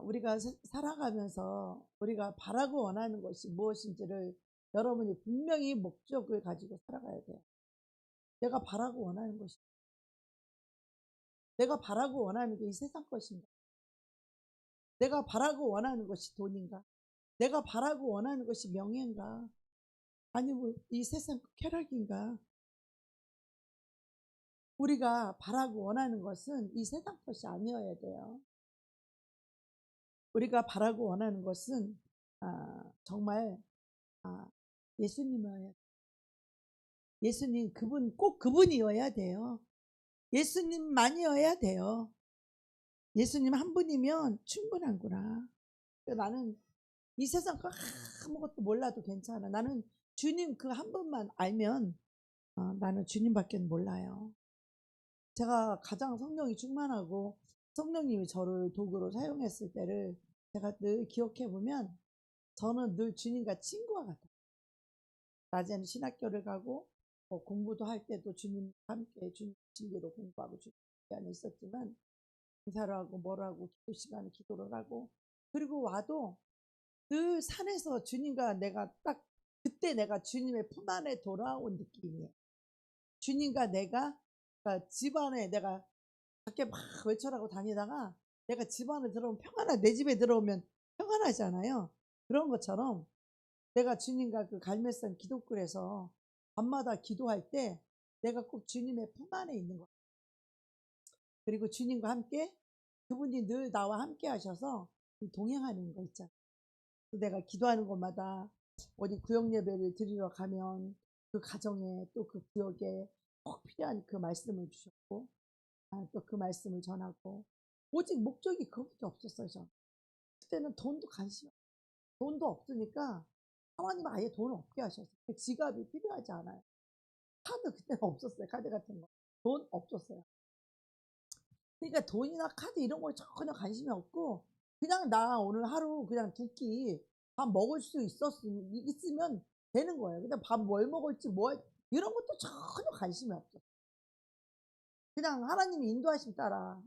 우리가 살아가면서 우리가 바라고 원하는 것이 무엇인지를 여러분이 분명히 목적을 가지고 살아가야 돼요. 내가 바라고 원하는 것이, 내가 바라고 원하는 게 이 세상 것인가? 내가 바라고 원하는 것이 돈인가? 내가 바라고 원하는 것이 명예인가? 아니면 이 세상 쾌락인가? 우리가 바라고 원하는 것은 이 세상 것이 아니어야 돼요. 우리가 바라고 원하는 것은 정말 예수님이어야 돼요. 예수님, 꼭 그분이어야 돼요. 예수님만이어야 돼요. 예수님 한 분이면 충분한구나. 나는 이 세상 거 아무것도 몰라도 괜찮아. 나는 주님 그 한 분만 알면 나는 주님밖에 몰라요. 제가 가장 성령이 충만하고 성령님이 저를 도구로 사용했을 때를 제가 늘 기억해 보면 저는 늘 주님과 친구와 같아요. 낮에는 신학교를 가고 공부도 할 때도 주님과 함께 주님 진리로 공부하고 주님 안에 있었지만 인사를 하고 뭘 하고 기도 시간에 기도를 하고 그리고 와도 늘 산에서 주님과 내가 딱 그때 내가 주님의 품 안에 돌아온 느낌이에요. 주님과 내가 그러니까 집안에 내가 밖에 막 외출하고 다니다가 내가 집 안에 들어오면 평안하 내 집에 들어오면 평안하잖아요. 그런 것처럼 내가 주님과 그 갈매산 기도굴에서 밤마다 기도할 때 내가 꼭 주님의 품 안에 있는 거예요. 그리고 주님과 함께 그분이 늘 나와 함께 하셔서 동행하는 거 있잖아요. 내가 기도하는 곳마다 어디 구역 예배를 드리러 가면 그 가정에 또 그 구역에 꼭 필요한 그 말씀을 주셨고 또 그 말씀을 전하고 오직 목적이 그것밖에 없었어요. 저 그때는 돈도 관심 돈도 없으니까 하나님은 아예 돈을 없게 하셨어요. 지갑이 필요하지 않아요. 카드 그때는 없었어요. 카드 같은 거. 돈 없었어요. 그러니까 돈이나 카드 이런 거에 전혀 관심이 없고 그냥 나 오늘 하루 그냥 두 끼 밥 먹을 수 있으면 되는 거예요. 그냥 밥 뭘 먹을지 이런 것도 전혀 관심이 없어. 그냥 하나님이 인도하심 따라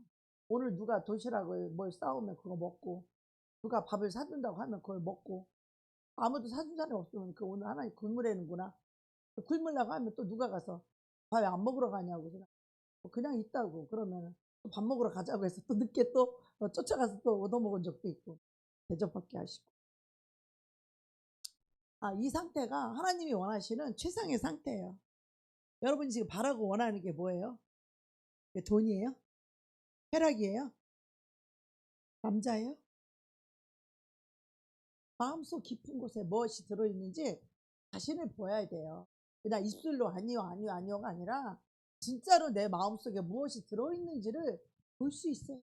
오늘 누가 도시락을 뭘 싸우면 그거 먹고 누가 밥을 사준다고 하면 그걸 먹고 아무도 사준 사람이 없으면 그 오늘 하나님 굶으라는구나. 굶으려고 하면 또 누가 가서 밥 안 먹으러 가냐고 그냥 있다고 그러면 또 밥 먹으러 가자고 해서 또 늦게 또 쫓아가서 또 얻어먹은 적도 있고 대접받게 하시고 이 상태가 하나님이 원하시는 최상의 상태예요. 여러분이 지금 바라고 원하는 게 뭐예요? 돈이에요? 쾌락이에요? 남자예요? 마음속 깊은 곳에 무엇이 들어있는지 자신을 보아야 돼요. 그냥 입술로 아니요 아니요 아니요가 아니라 진짜로 내 마음속에 무엇이 들어있는지를 볼 수 있어요.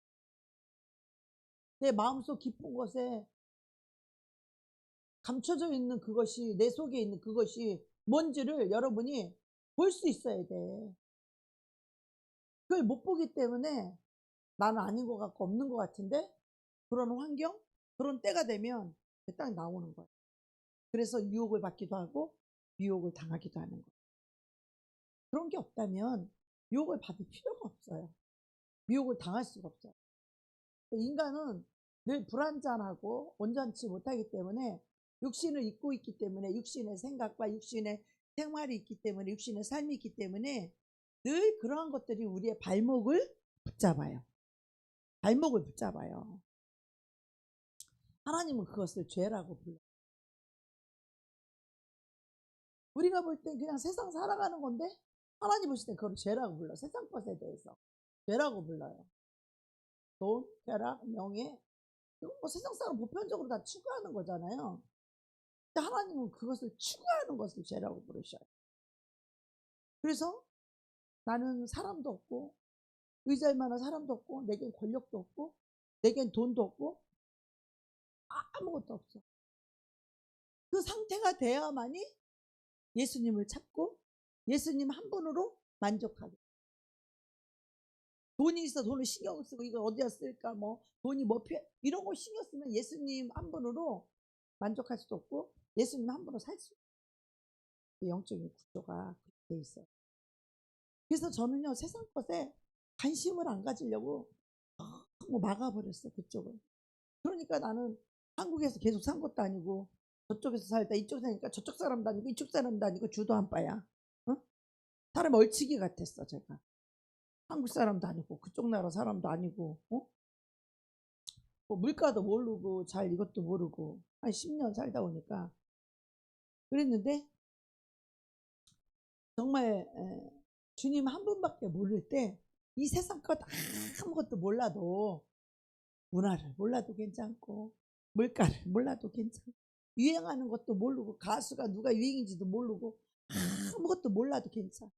내 마음속 깊은 곳에 감춰져 있는 그것이 내 속에 있는 그것이 뭔지를 여러분이 볼 수 있어야 돼. 그걸 못 보기 때문에 나는 아닌 것 같고 없는 것 같은데 그런 환경, 그런 때가 되면 딱 나오는 거예요. 그래서 유혹을 받기도 하고 유혹을 당하기도 하는 거예요. 그런 게 없다면 유혹을 받을 필요가 없어요. 유혹을 당할 수가 없어요. 인간은 늘 불완전하고 온전치 못하기 때문에 육신을 입고 있기 때문에 육신의 생각과 육신의 생활이 있기 때문에 육신의 삶이 있기 때문에 늘 그러한 것들이 우리의 발목을 붙잡아요. 발목을 붙잡아요. 하나님은 그것을 죄라고 불러요. 우리가 볼 땐 그냥 세상 살아가는 건데 하나님 보실 때 그걸 죄라고 불러요. 세상 것에 대해서 죄라고 불러요. 돈, 쾌락, 명예 이건 뭐 세상 사람 보편적으로 다 추구하는 거잖아요. 근데 하나님은 그것을 추구하는 것을 죄라고 부르셔요. 그래서 나는 사람도 없고 의지할 만한 사람도 없고 내겐 권력도 없고 내겐 돈도 없고 아무것도 없어. 그 상태가 돼야만이 예수님을 찾고 예수님 한 분으로 만족하게. 돈이 있어 돈을 신경 쓰고 이거 어디다 쓸까 뭐 돈이 뭐 필요 이런 거 신경 쓰면 예수님 한 분으로 만족할 수도 없고 예수님 한 분으로 살 수 없어요. 영적인 구조가 그렇게 돼 있어요. 그래서 저는요 세상 것에 관심을 안 가지려고 너무 막아버렸어요. 그쪽을. 그러니까 나는 한국에서 계속 산 것도 아니고 저쪽에서 살다 이쪽 사니까 저쪽 사람도 아니고 이쪽 사람도 아니고 주도 한 바야. 어? 사람 얼치기 같았어 제가. 한국 사람도 아니고 그쪽 나라 사람도 아니고 뭐 물가도 모르고 잘 이것도 모르고 한 10년 살다 오니까 그랬는데 정말 주님 한 분밖에 모를 때 이 세상 것 아무것도 몰라도 문화를 몰라도 괜찮고 물가를 몰라도 괜찮고 유행하는 것도 모르고 가수가 누가 유행인지도 모르고 아무것도 몰라도 괜찮아.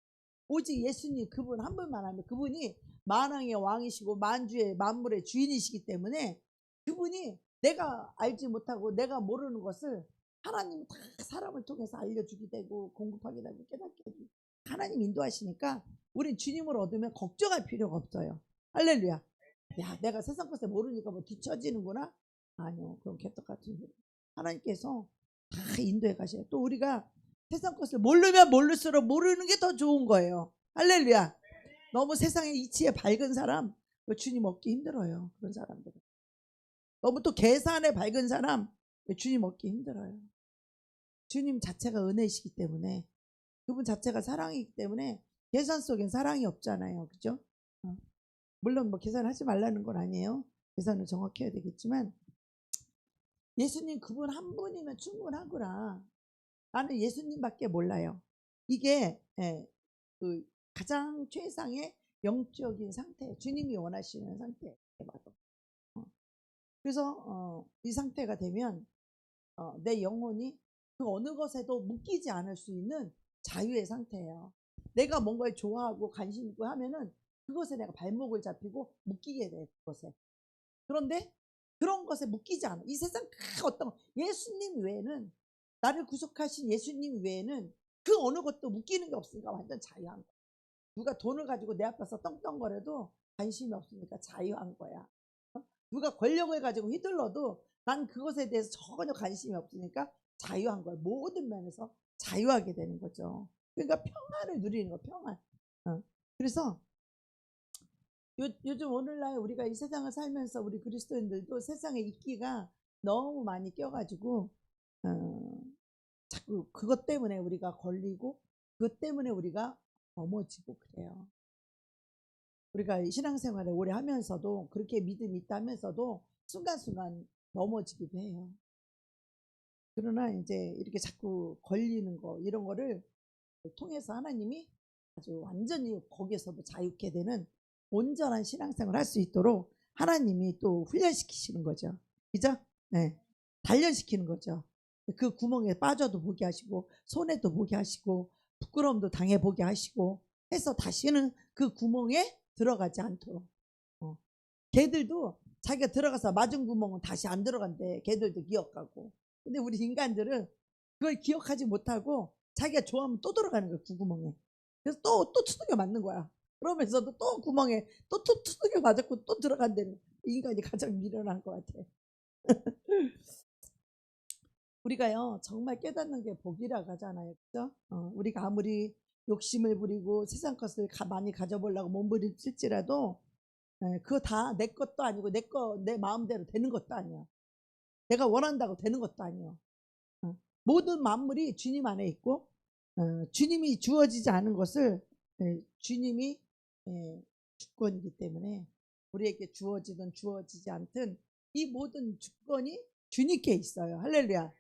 오직 예수님 그분 한 분만 알면 그분이 만왕의 왕이시고 만주의 만물의 주인이시기 때문에 그분이 내가 알지 못하고 내가 모르는 것을 하나님이 다 사람을 통해서 알려주게 되고 공급하게 되고 깨닫게 되고 하나님 인도하시니까 우린 주님을 얻으면 걱정할 필요가 없어요. 할렐루야. 야, 내가 세상 것을 모르니까 뭐 뒤처지는구나? 아니요. 그럼 개떡 같은 소리. 하나님께서 다 인도해 가셔요. 또 우리가 세상 것을 모르면 모를수록 모르는 게 더 좋은 거예요. 할렐루야. 너무 세상의 이치에 밝은 사람 주님 얻기 힘들어요. 그런 사람들은. 너무 또 계산에 밝은 사람 주님 얻기 힘들어요. 주님 자체가 은혜이시기 때문에 그분 자체가 사랑이기 때문에 계산 속엔 사랑이 없잖아요. 그죠? 물론 뭐 계산하지 말라는 건 아니에요. 계산을 정확히 해야 되겠지만 예수님 그분 한 분이면 충분하구나. 나는 예수님밖에 몰라요. 이게 그 가장 최상의 영적인 상태, 주님이 원하시는 상태. 그래서 이 상태가 되면 내 영혼이 그 어느 것에도 묶이지 않을 수 있는 자유의 상태예요. 내가 뭔가를 좋아하고 관심 있고 하면은 그것에 내가 발목을 잡히고 묶이게 돼 그것에. 그런데 그런 것에 묶이지 않아. 이 세상 그 어떤 예수님 외에는 나를 구속하신 예수님 외에는 그 어느 것도 묶이는 게 없으니까 완전 자유한 거야. 누가 돈을 가지고 내 앞에서 떵떵거려도 관심이 없으니까 자유한 거야. 누가 권력을 가지고 휘둘러도 난 그것에 대해서 전혀 관심이 없으니까 자유한 거야. 모든 면에서 자유하게 되는 거죠. 그러니까 평안을 누리는 거 평안. 그래서 요즘 오늘날 우리가 이 세상을 살면서 우리 그리스도인들도 세상에 있기가 너무 많이 껴가지고 자꾸 그것 때문에 우리가 걸리고 그것 때문에 우리가 넘어지고 그래요. 우리가 신앙생활을 오래 하면서도 그렇게 믿음이 있다 하면서도 순간순간 넘어지기도 해요. 그러나 이제 이렇게 자꾸 걸리는 거 이런 거를 통해서 하나님이 아주 완전히 거기에서도 자유케 되는 온전한 신앙생활을 할 수 있도록 하나님이 또 훈련시키시는 거죠. 그죠? 네. 단련시키는 거죠. 그 구멍에 빠져도 보게 하시고 손해도 보게 하시고 부끄러움도 당해보게 하시고 해서 다시는 그 구멍에 들어가지 않도록. 걔들도 자기가 들어가서 맞은 구멍은 다시 안 들어간대. 걔들도 기억하고. 근데 우리 인간들은 그걸 기억하지 못하고 자기가 좋아하면 또 들어가는 거야. 그 구멍에. 그래서 또 두들겨 맞는 거야. 그러면서도 또 구멍에 또 두들겨 맞았고 또 들어간다는 인간이 가장 미련한 것 같아. 우리가요 정말 깨닫는 게 복이라고 하잖아요. 그죠? 우리가 아무리 욕심을 부리고 세상 것을 많이 가져보려고 몸부림칠지라도 그거 다 내 것도 아니고 내 마음대로 되는 것도 아니야. 내가 원한다고 되는 것도 아니야. 모든 만물이 주님 안에 있고 주님이 주어지지 않은 것을 주님이 주권이기 때문에 우리에게 주어지든 주어지지 않든 이 모든 주권이 주님께 있어요. 할렐루야.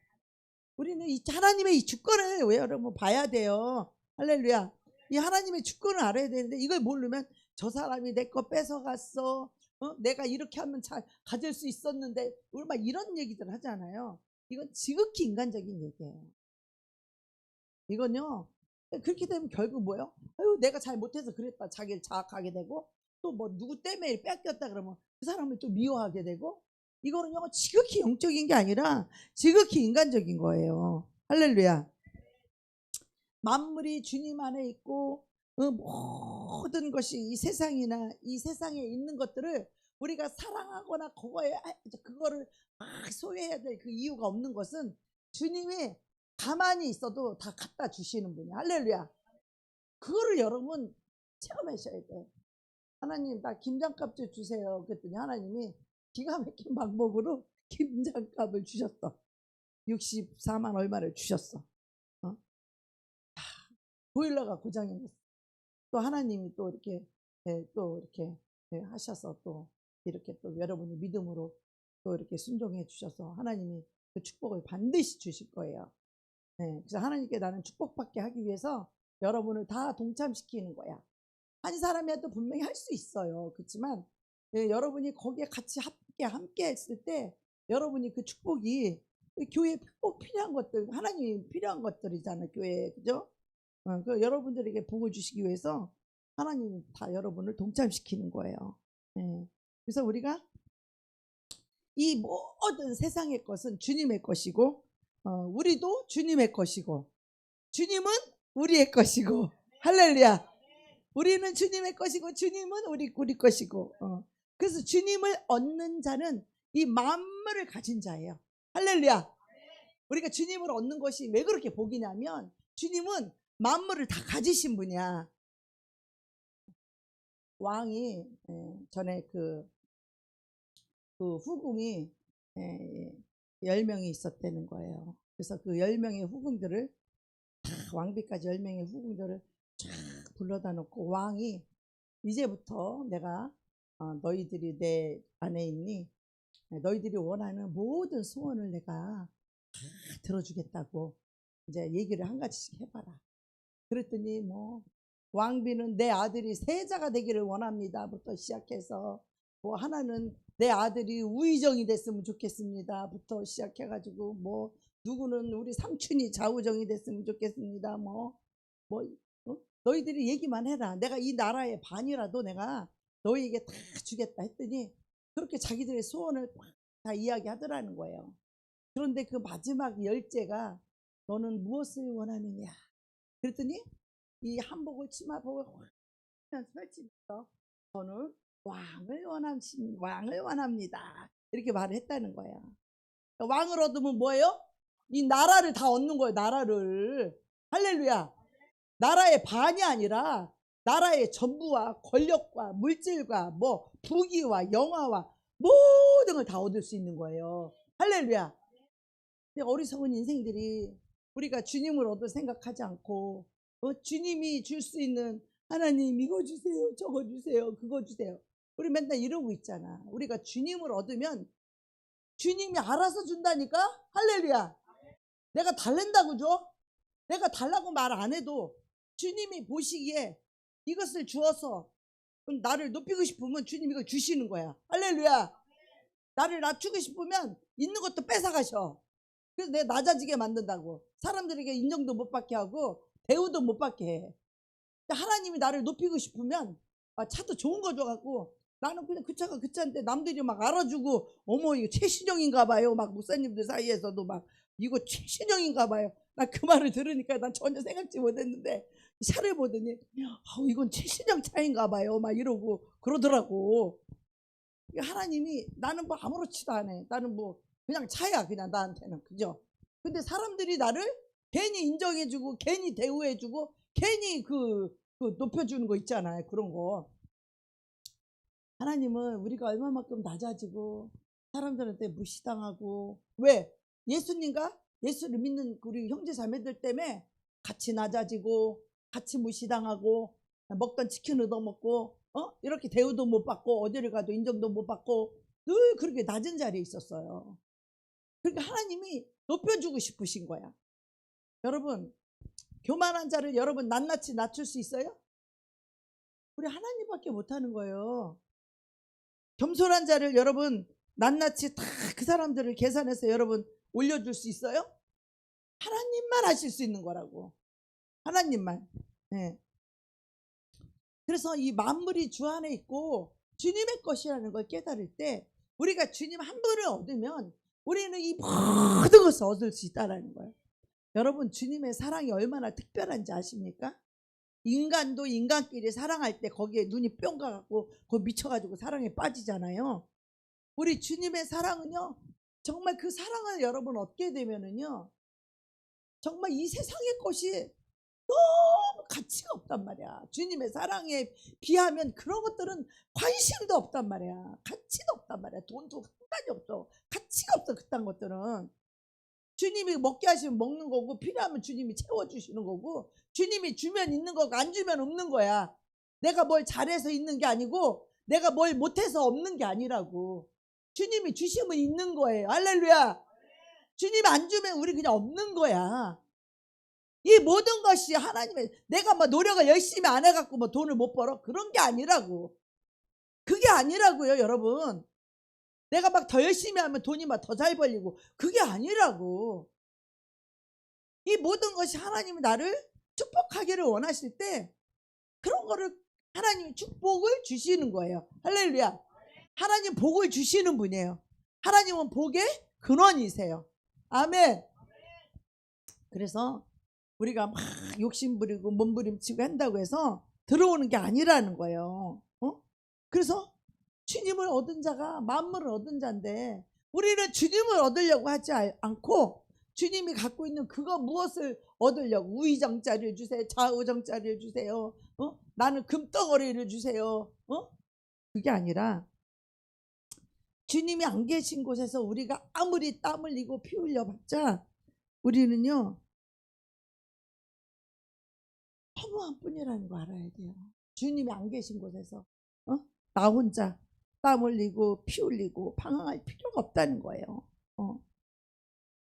우리는 이 하나님의 이 주권을 왜 여러분 봐야 돼요. 할렐루야. 이 하나님의 주권을 알아야 되는데 이걸 모르면 저 사람이 내 거 뺏어갔어. 내가 이렇게 하면 잘 가질 수 있었는데 우리 막 이런 얘기들 하잖아요. 이건 지극히 인간적인 얘기예요. 이건요. 그렇게 되면 결국 뭐예요? 아유 내가 잘 못해서 그랬다 자기를 자학하게 되고 또 뭐 누구 때문에 뺏겼다 그러면 그 사람을 또 미워하게 되고 이거는요 지극히 영적인 게 아니라 지극히 인간적인 거예요. 할렐루야. 만물이 주님 안에 있고 모든 것이 이 세상이나 이 세상에 있는 것들을 우리가 사랑하거나 그거를 막 소유해야 될 그 이유가 없는 것은 주님이 가만히 있어도 다 갖다 주시는 분이야. 할렐루야. 그거를 여러분 체험하셔야 돼. 하나님 나 김장값 좀 주세요. 그랬더니 하나님이 기가 막힌 방법으로 김장값을 주셨어. 64만 얼마를 주셨어. 보일러가 고장이 났어. 또 하나님이 또 이렇게 또 이렇게 하셔서 또 이렇게 또 여러분이 믿음으로 또 이렇게 순종해 주셔서 하나님이 그 축복을 반드시 주실 거예요. 그래서 하나님께 나는 축복받게 하기 위해서 여러분을 다 동참시키는 거야. 한 사람이라도 분명히 할 수 있어요. 그렇지만 여러분이 거기에 같이 함께 했을 때 여러분이 그 축복이 교회에 꼭 필요한 것들, 하나님이 필요한 것들이잖아요. 교회에. 그죠? 그 여러분들에게 복을 주시기 위해서 하나님이 다 여러분을 동참시키는 거예요. 그래서 우리가 이 모든 세상의 것은 주님의 것이고 우리도 주님의 것이고 주님은 우리의 것이고 할렐루야. 우리는 주님의 것이고 주님은 우리 것이고 그래서 주님을 얻는 자는 이 만물을 가진 자예요. 할렐루야. 우리가 주님을 얻는 것이 왜 그렇게 복이냐면 주님은 만물을 다 가지신 분이야. 왕이 전에 그 후궁이 10명이 있었다는 거예요. 그래서 그 10명의 후궁들을 다 왕비까지 10명의 후궁들을 쫙 불러다 놓고 왕이 이제부터 내가 너희들이 내 안에 있니? 너희들이 원하는 모든 소원을 내가 다 들어주겠다고 이제 얘기를 한 가지씩 해봐라. 그랬더니 뭐 왕비는 내 아들이 세자가 되기를 원합니다부터 시작해서 뭐 하나는 내 아들이 우의정이 됐으면 좋겠습니다부터 시작해가지고 뭐 누구는 우리 삼촌이 좌우정이 됐으면 좋겠습니다. 너희들이 얘기만 해라. 내가 이 나라의 반이라도 내가 너희에게 다 주겠다 했더니 그렇게 자기들의 소원을 다 이야기하더라는 거예요. 그런데 그 마지막 10제가 너는 무엇을 원하느냐 그랬더니 이 한복을 치마복을 확 펼치면서 저는 왕을 원합니다. 이렇게 말을 했다는 거야. 왕을 얻으면 뭐예요? 이 나라를 다 얻는 거예요. 나라를. 할렐루야. 나라의 반이 아니라 나라의 전부와 권력과 물질과 뭐 부귀와 영화와 모든 걸 다 얻을 수 있는 거예요. 할렐루야. 어리석은 인생들이 우리가 주님을 얻을 생각하지 않고 주님이 줄 수 있는 하나님 이거 주세요, 저거 주세요, 그거 주세요. 우리 맨날 이러고 있잖아. 우리가 주님을 얻으면 주님이 알아서 준다니까. 할렐루야. 내가 달랜다고 줘. 내가 달라고 말 안 해도 주님이 보시기에 이것을 주어서 나를 높이고 싶으면 주님이 이거 주시는 거야. 할렐루야. 나를 낮추고 싶으면 있는 것도 뺏어가셔. 그래서 내가 낮아지게 만든다고. 사람들에게 인정도 못 받게 하고 대우도 못 받게 해. 하나님이 나를 높이고 싶으면 차도 좋은 거 줘갖고 나는 그냥 그 차가 그 차인데 남들이 막 알아주고 어머 이거 최신형인가 봐요. 막 목사님들 사이에서도 막 이거 최신형인가 봐요. 나 그 말을 들으니까 난 전혀 생각지 못했는데 차를 보더니 이건 최신형 차인가 봐요. 막 이러고 그러더라고. 하나님이 나는 뭐 아무렇지도 않아. 나는 뭐 그냥 차야 그냥 나한테는. 그죠? 근데 사람들이 나를 괜히 인정해주고 괜히 대우해주고 괜히 그 높여주는 거 있잖아요. 그런 거. 하나님은 우리가 얼마만큼 낮아지고 사람들한테 무시당하고 왜? 예수님과 예수를 믿는 우리 형제 자매들 때문에 같이 낮아지고 같이 무시당하고 먹던 치킨 얻어먹고 이렇게 대우도 못 받고 어디를 가도 인정도 못 받고 늘 그렇게 낮은 자리에 있었어요. 그러니까 하나님이 높여주고 싶으신 거야. 여러분 교만한 자를 여러분 낱낱이 낮출 수 있어요? 우리 하나님밖에 못하는 거예요. 겸손한 자를 여러분 낱낱이 다 그 사람들을 계산해서 여러분 올려줄 수 있어요? 하나님만 하실 수 있는 거라고. 하나님만. 네. 그래서 이 만물이 주 안에 있고 주님의 것이라는 걸 깨달을 때 우리가 주님 한 분을 얻으면 우리는 이 모든 것을 얻을 수 있다는 거예요. 여러분 주님의 사랑이 얼마나 특별한지 아십니까? 인간도 인간끼리 사랑할 때 거기에 눈이 뿅 가갖고 거기 미쳐가지고 사랑에 빠지잖아요. 우리 주님의 사랑은요 정말 그 사랑을 여러분 얻게 되면은요 정말 이 세상의 것이 너무 가치가 없단 말이야. 주님의 사랑에 비하면 그런 것들은 관심도 없단 말이야. 가치도 없단 말이야. 돈도 상관이 없어. 가치가 없어. 그딴 것들은. 주님이 먹게 하시면 먹는 거고, 필요하면 주님이 채워주시는 거고, 주님이 주면 있는 거고 안 주면 없는 거야. 내가 뭘 잘해서 있는 게 아니고 내가 뭘 못해서 없는 게 아니라고. 주님이 주시면 있는 거예요. 할렐루야. 주님 안 주면 우리 그냥 없는 거야. 이 모든 것이 하나님의, 내가 뭐 노력을 열심히 안 해갖고 뭐 돈을 못 벌어? 그런 게 아니라고. 그게 아니라고요, 여러분. 내가 막 더 열심히 하면 돈이 막 더 잘 벌리고, 그게 아니라고. 이 모든 것이 하나님이 나를 축복하기를 원하실 때 그런 거를 하나님이 축복을 주시는 거예요. 할렐루야. 하나님 복을 주시는 분이에요. 하나님은 복의 근원이세요. 아멘. 그래서 우리가 막 욕심부리고 몸부림치고 한다고 해서 들어오는 게 아니라는 거예요. 그래서 주님을 얻은 자가 만물을 얻은 자인데, 우리는 주님을 얻으려고 하지 않고 주님이 갖고 있는 그거 무엇을 얻으려고, 우의정자리를 주세요, 좌우정자리를 주세요, 나는 금덩어리를 주세요, 그게 아니라 주님이 안 계신 곳에서 우리가 아무리 땀 흘리고 피 흘려봤자 우리는요 허무한 뿐이라는 거 알아야 돼요. 주님이 안 계신 곳에서 나 혼자 땀 흘리고 피 흘리고 방황할 필요가 없다는 거예요.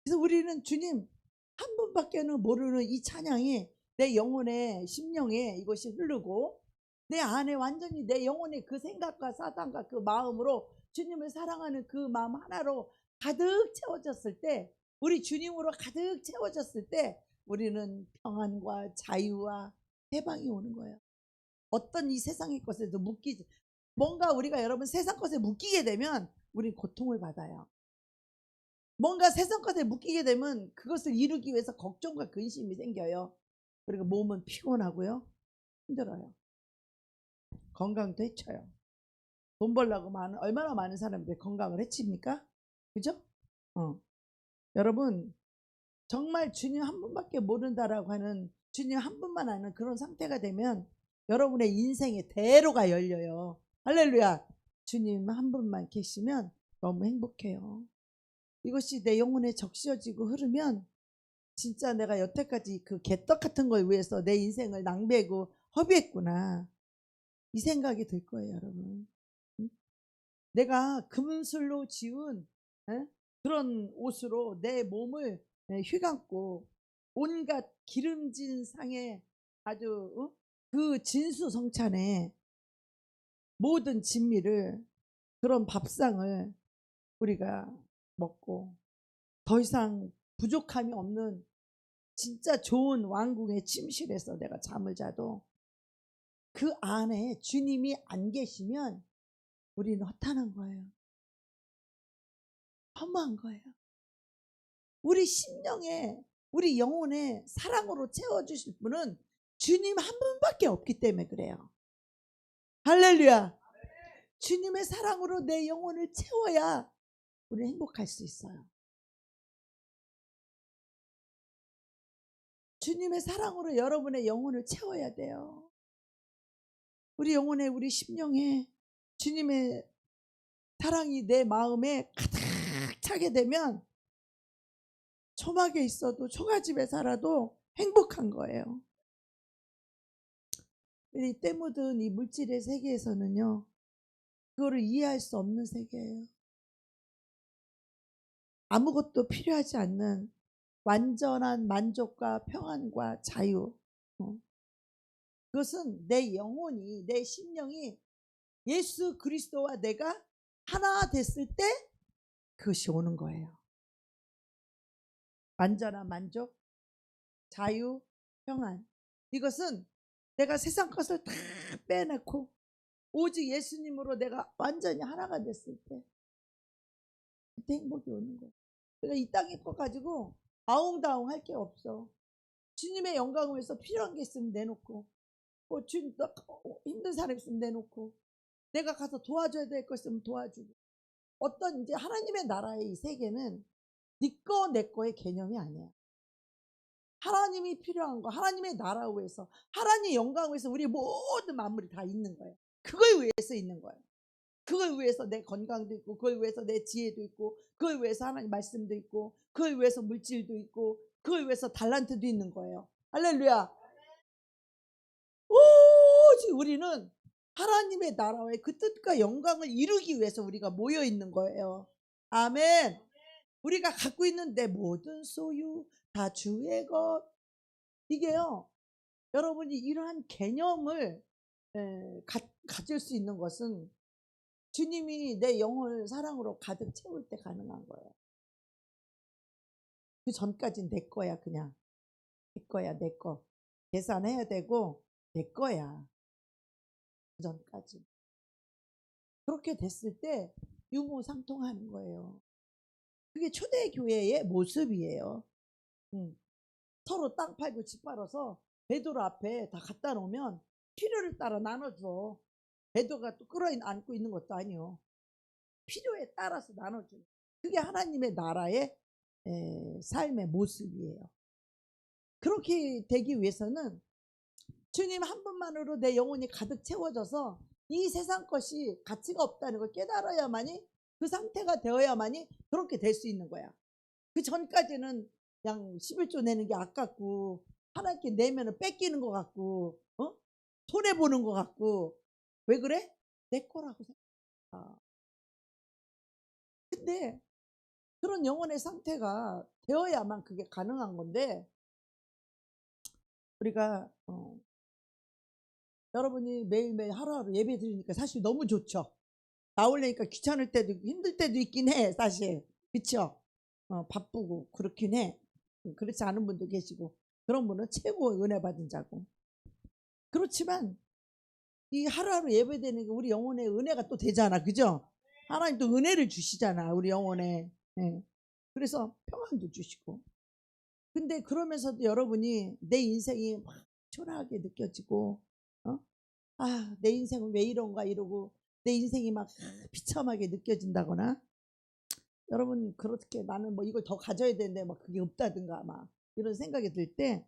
그래서 우리는 주님 한 분밖에는 모르는 이 찬양이 내 영혼에, 심령에 이것이 흐르고 내 안에 완전히 내 영혼의 그 생각과 사상과 그 마음으로 주님을 사랑하는 그 마음 하나로 가득 채워졌을 때, 우리 주님으로 가득 채워졌을 때 우리는 평안과 자유와 해방이 오는 거예요. 어떤 이 세상의 것에도 묶이지, 뭔가 우리가 여러분 세상 것에 묶이게 되면 우리 고통을 받아요. 뭔가 세상 것에 묶이게 되면 그것을 이루기 위해서 걱정과 근심이 생겨요. 그리고 몸은 피곤하고요, 힘들어요. 건강도 해쳐요. 돈 벌려고 얼마나 많은 사람들이 건강을 해칩니까? 그죠? 여러분 정말 주님 한 분밖에 모른다라고 하는, 주님 한 분만 아는 그런 상태가 되면 여러분의 인생의 대로가 열려요. 할렐루야. 주님 한 분만 계시면 너무 행복해요. 이것이 내 영혼에 적셔지고 흐르면 진짜 내가 여태까지 그 개떡 같은 걸 위해서 내 인생을 낭비하고 허비했구나, 이 생각이 들 거예요, 여러분. 내가 금술로 지은 그런 옷으로 내 몸을 휘감고 온갖 기름진 상에 아주 그 진수성찬에 모든 진미를, 그런 밥상을 우리가 먹고 더 이상 부족함이 없는 진짜 좋은 왕궁의 침실에서 내가 잠을 자도 그 안에 주님이 안 계시면 우리는 허탄한 거예요. 허무한 거예요. 우리 심령에, 우리 영혼에 사랑으로 채워주실 분은 주님 한 분밖에 없기 때문에 그래요. 할렐루야. 주님의 사랑으로 내 영혼을 채워야 우리 행복할 수 있어요. 주님의 사랑으로 여러분의 영혼을 채워야 돼요. 우리 영혼에, 우리 심령에 주님의 사랑이 내 마음에 가득 차게 되면 초막에 있어도 초가집에 살아도 행복한 거예요. 이 때 묻은 이 물질의 세계에서는요 그거를 이해할 수 없는 세계예요. 아무것도 필요하지 않는 완전한 만족과 평안과 자유, 그것은 내 영혼이, 내 심령이 예수 그리스도와 내가 하나 됐을 때 그것이 오는 거예요. 완전한 만족, 자유, 평안. 이것은 내가 세상 것을 다 빼놓고 오직 예수님으로 내가 완전히 하나가 됐을 때 그때 행복이 오는 거예요. 그러니까 이 땅의 것 가지고 아웅다웅 할 게 없어. 주님의 영광을 위해서 필요한 게 있으면 내놓고, 힘든 사람 있으면 내놓고, 내가 가서 도와줘야 될 거 있으면 도와주고. 어떤 이제 하나님의 나라의 이 세계는 네 거 내 거의 개념이 아니야. 하나님이 필요한 거, 하나님의 나라 위해서, 하나님의 영광 위해서 우리 모든 만물이 다 있는 거예요. 그걸 위해서 있는 거예요. 그걸 위해서 내 건강도 있고, 그걸 위해서 내 지혜도 있고, 그걸 위해서 하나님 말씀도 있고, 그걸 위해서 물질도 있고, 그걸 위해서 달란트도 있는 거예요. 할렐루야. 오직 우리는 하나님의 나라의 그 뜻과 영광을 이루기 위해서 우리가 모여 있는 거예요. 아멘. 우리가 갖고 있는 내 모든 소유 다 주의 것. 이게요, 여러분이 이러한 개념을 가질 수 있는 것은 주님이 내 영혼을 사랑으로 가득 채울 때 가능한 거예요. 그 전까지는 내 거야. 그냥 내 거야. 내 거 계산해야 되고 내 거야. 그 전까지. 그렇게 됐을 때 유무상통하는 거예요. 그게 초대교회의 모습이에요. 서로 땅 팔고 집 팔아서 베드로 앞에 다 갖다 놓으면 필요를 따라 나눠줘. 베드로가 또 끌어안고 있는 것도 아니요. 필요에 따라서 나눠줘. 그게 하나님의 나라의 삶의 모습이에요. 그렇게 되기 위해서는 주님 한 분만으로 내 영혼이 가득 채워져서 이 세상 것이 가치가 없다는 걸 깨달아야만이, 그 상태가 되어야만이 그렇게 될 수 있는 거야. 그 전까지는 그냥 11조 내는 게 아깝고, 하나님께 내면은 뺏기는 것 같고, 손해보는 것 같고. 왜 그래? 내 거라고 생각해. 근데 그런 영혼의 상태가 되어야만 그게 가능한 건데, 우리가 여러분이 매일매일 하루하루 예배 드리니까 사실 너무 좋죠. 나오려니까 귀찮을 때도 있고 힘들 때도 있긴 해, 사실. 그쵸? 바쁘고 그렇긴 해. 그렇지 않은 분도 계시고, 그런 분은 최고 은혜 받은 자고. 그렇지만 이 하루하루 예배되는 게 우리 영혼의 은혜가 또 되잖아. 그죠? 하나님 또 은혜를 주시잖아, 우리 영혼에. 예. 그래서 평안도 주시고. 근데 그러면서도 여러분이 내 인생이 막 초라하게 느껴지고, 내 인생은 왜 이런가 이러고 내 인생이 막 비참하게 느껴진다거나, 여러분 그렇게 나는 뭐 이걸 더 가져야 되는데 막 그게 없다든가 막 이런 생각이 들 때,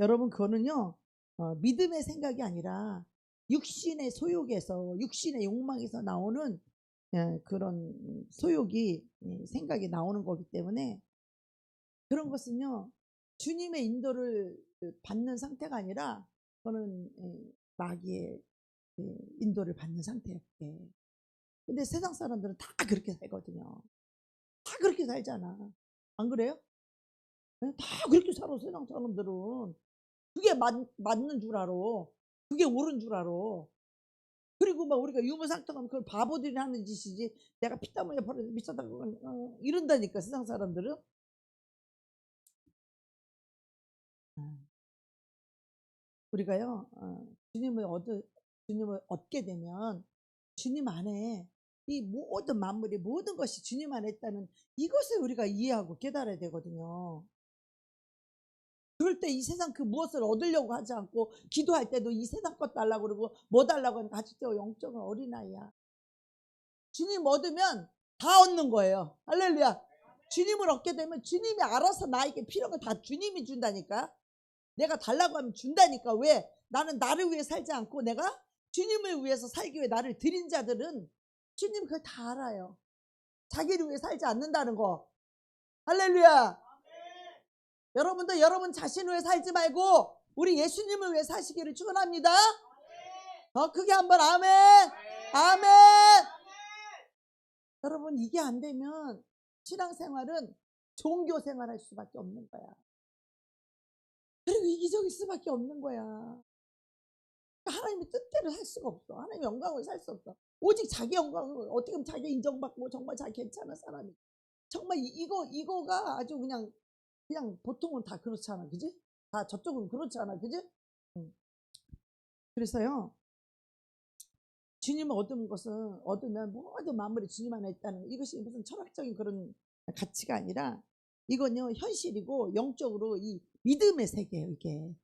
여러분 그거는요, 믿음의 생각이 아니라 육신의 소욕에서, 육신의 욕망에서 나오는 그런 소욕이, 생각이 나오는 거기 때문에, 그런 것은요 주님의 인도를 받는 상태가 아니라, 그거는 마귀의 인도를 받는 상태예요. 근데 세상 사람들은 다 그렇게 살거든요. 다 그렇게 살잖아. 안 그래요? 다 그렇게 살아, 세상 사람들은. 그게 맞는 줄 알아. 그게 옳은 줄 알아. 그리고 막 우리가 유무상통하면 그걸 바보들이 하는 짓이지, 내가 피땀 흘려 버려서 미쳤다고 이런다니까, 세상 사람들은. 우리가요, 주님을 얻게 되면 주님 안에 이 모든 만물이, 모든 것이 주님 안에 있다는 이것을 우리가 이해하고 깨달아야 되거든요. 그럴 때 이 세상 그 무엇을 얻으려고 하지 않고, 기도할 때도 이 세상 것 달라고 그러고 뭐 달라고 하니까 아직도 영적인 어린아이야. 주님 얻으면 다 얻는 거예요. 할렐루야. 주님을 얻게 되면 주님이 알아서 나에게 필요한 거 다 주님이 준다니까. 내가 달라고 하면 준다니까. 왜? 나는 나를 위해 살지 않고 내가 주님을 위해서 살기 위해 나를 드린 자들은 주님 그걸 다 알아요. 자기를 위해 살지 않는다는 거. 할렐루야. 여러분도 여러분 자신을 위해 살지 말고 우리 예수님을 위해 사시기를 축원합니다. 더 크게 한번 아멘. 아멘. 여러분 이게 안 되면 신앙생활은 종교 생활할 수밖에 없는 거야. 그리고 이기적일 수밖에 없는 거야. 하나님의 뜻대로 살 수가 없어. 하나님의 영광을 살 수 없어. 오직 자기 영광을, 어떻게 보면 자기 인정받고 정말 자기 괜찮은 사람이, 정말 이거가 아주 그냥 보통은 다 그렇잖아. 그지? 다 저쪽은 그렇잖아. 그지? 그래서요, 주님을 얻으면 모든 만물이 주님 안에 있다는 거, 이것이 무슨 철학적인 그런 가치가 아니라 이건요 현실이고 영적으로 이 믿음의 세계예요. 이게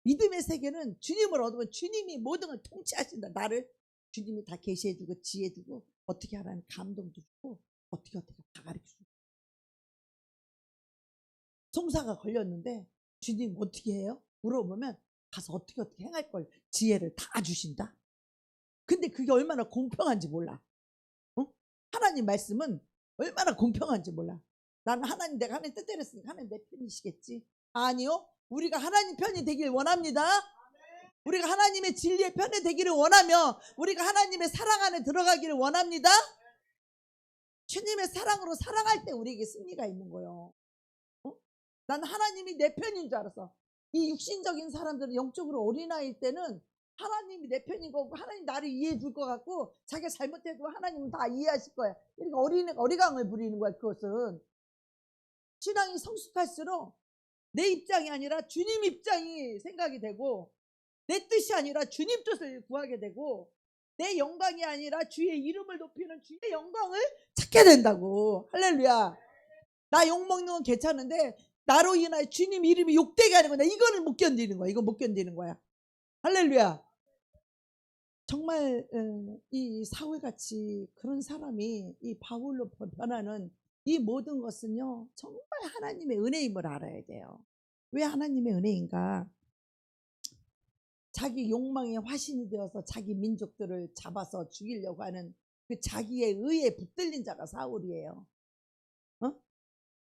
믿음의 세계는 주님을 얻으면 주님이 모든 걸 통치하신다. 나를 주님이 다 계시해주고 지혜주고 어떻게 하라는 감동도 주고 어떻게 다 가르쳐주고. 송사가 걸렸는데 주님 어떻게 해요? 물어보면 가서 어떻게 행할 걸 지혜를 다 주신다. 근데 그게 얼마나 공평한지 몰라. 하나님 말씀은 얼마나 공평한지 몰라. 나는 하나님, 내가 하나님 뜻대로 했으니까 하나님 내 편이시겠지. 아니요, 우리가 하나님 편이 되길 원합니다. 우리가 하나님의 진리의 편에 되기를 원하며 우리가 하나님의 사랑 안에 들어가기를 원합니다. 주님의 사랑으로 사랑할 때 우리에게 승리가 있는 거예요. 난 하나님이 내 편인 줄 알았어. 이 육신적인 사람들은 영적으로 어린아이일 때는 하나님이 내 편인 거고 하나님 나를 이해해 줄 것 같고 자기가 잘못해도 하나님은 다 이해하실 거야. 그러니까 어리광을 부리는 거야. 그것은 신앙이 성숙할수록 내 입장이 아니라 주님 입장이 생각이 되고 내 뜻이 아니라 주님 뜻을 구하게 되고 내 영광이 아니라 주의 이름을 높이는 주의 영광을 찾게 된다고. 할렐루야. 나 욕먹는 건 괜찮은데 나로 인하여 주님 이름이 욕되게 하는 거야. 이거는 못 견디는 거야. 이거 못 견디는 거야. 할렐루야. 정말 이 사울같이 그런 사람이 이 바울로 변하는 이 모든 것은요, 정말 하나님의 은혜임을 알아야 돼요. 왜 하나님의 은혜인가? 자기 욕망의 화신이 되어서 자기 민족들을 잡아서 죽이려고 하는 그 자기의 의에 붙들린 자가 사울이에요.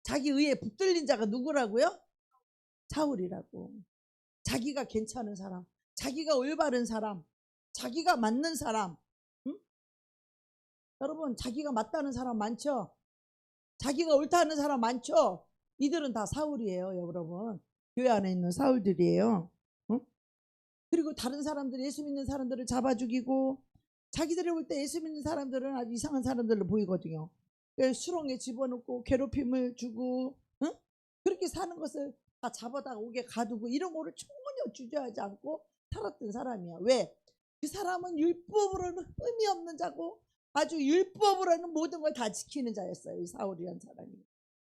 자기 의에 붙들린 자가 누구라고요? 사울이라고. 자기가 괜찮은 사람, 자기가 올바른 사람, 자기가 맞는 사람. 여러분, 자기가 맞다는 사람 많죠? 자기가 옳다는 사람 많죠? 이들은 다 사울이에요. 여러분, 교회 안에 있는 사울들이에요. 그리고 다른 사람들, 예수 믿는 사람들을 잡아 죽이고, 자기들이 올 때 예수 믿는 사람들은 아주 이상한 사람들로 보이거든요. 수렁에 집어넣고 괴롭힘을 주고, 그렇게 사는 것을 다 잡아다가 옥에 가두고 이런 거를 전혀 주저하지 않고 살았던 사람이야. 왜? 그 사람은 율법으로는 흠이 없는 자고 아주 율법으로는 모든 걸 다 지키는 자였어요. 이 사울이라는 사람이.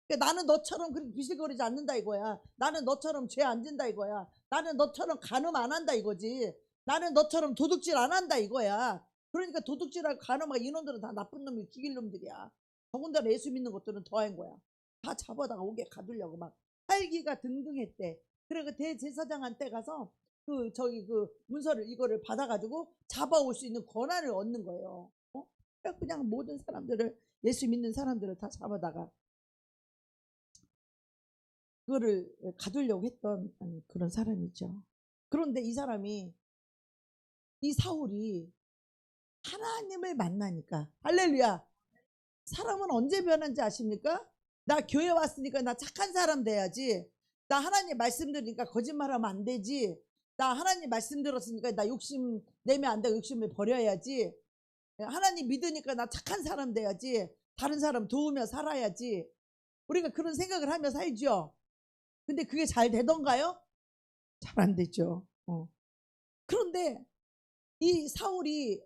그러니까 나는 너처럼 그렇게 비실거리지 않는다 이거야. 나는 너처럼 죄 안 진다 이거야. 나는 너처럼 간음 안 한다 이거지. 나는 너처럼 도둑질 안 한다 이거야. 그러니까 도둑질하고 간음하고 이놈들은 다 나쁜 놈이 죽일 놈들이야. 더군다나 예수 믿는 것들은 더한 거야. 다 잡아다가 옥에 가두려고 막 살기가 등등했대. 그래 그 대제사장한테 가서 그 문서를 이거를 받아가지고 잡아올 수 있는 권한을 얻는 거예요. 그냥 모든 사람들을, 예수 믿는 사람들을 다 잡아다가 그거를 가두려고 했던 그런 사람이죠. 그런데 이 사람이, 이 사울이 하나님을 만나니까, 할렐루야, 사람은 언제 변한지 아십니까? 나 교회 왔으니까 나 착한 사람 돼야지. 나 하나님 말씀 들으니까 거짓말하면 안 되지. 나 하나님 말씀 들었으니까 나 욕심 내면 안 되고 욕심을 버려야지. 하나님 믿으니까 나 착한 사람 돼야지. 다른 사람 도우며 살아야지. 우리가 그런 생각을 하며 살죠. 근데 그게 잘 되던가요? 잘 안 되죠. 그런데 이 사울이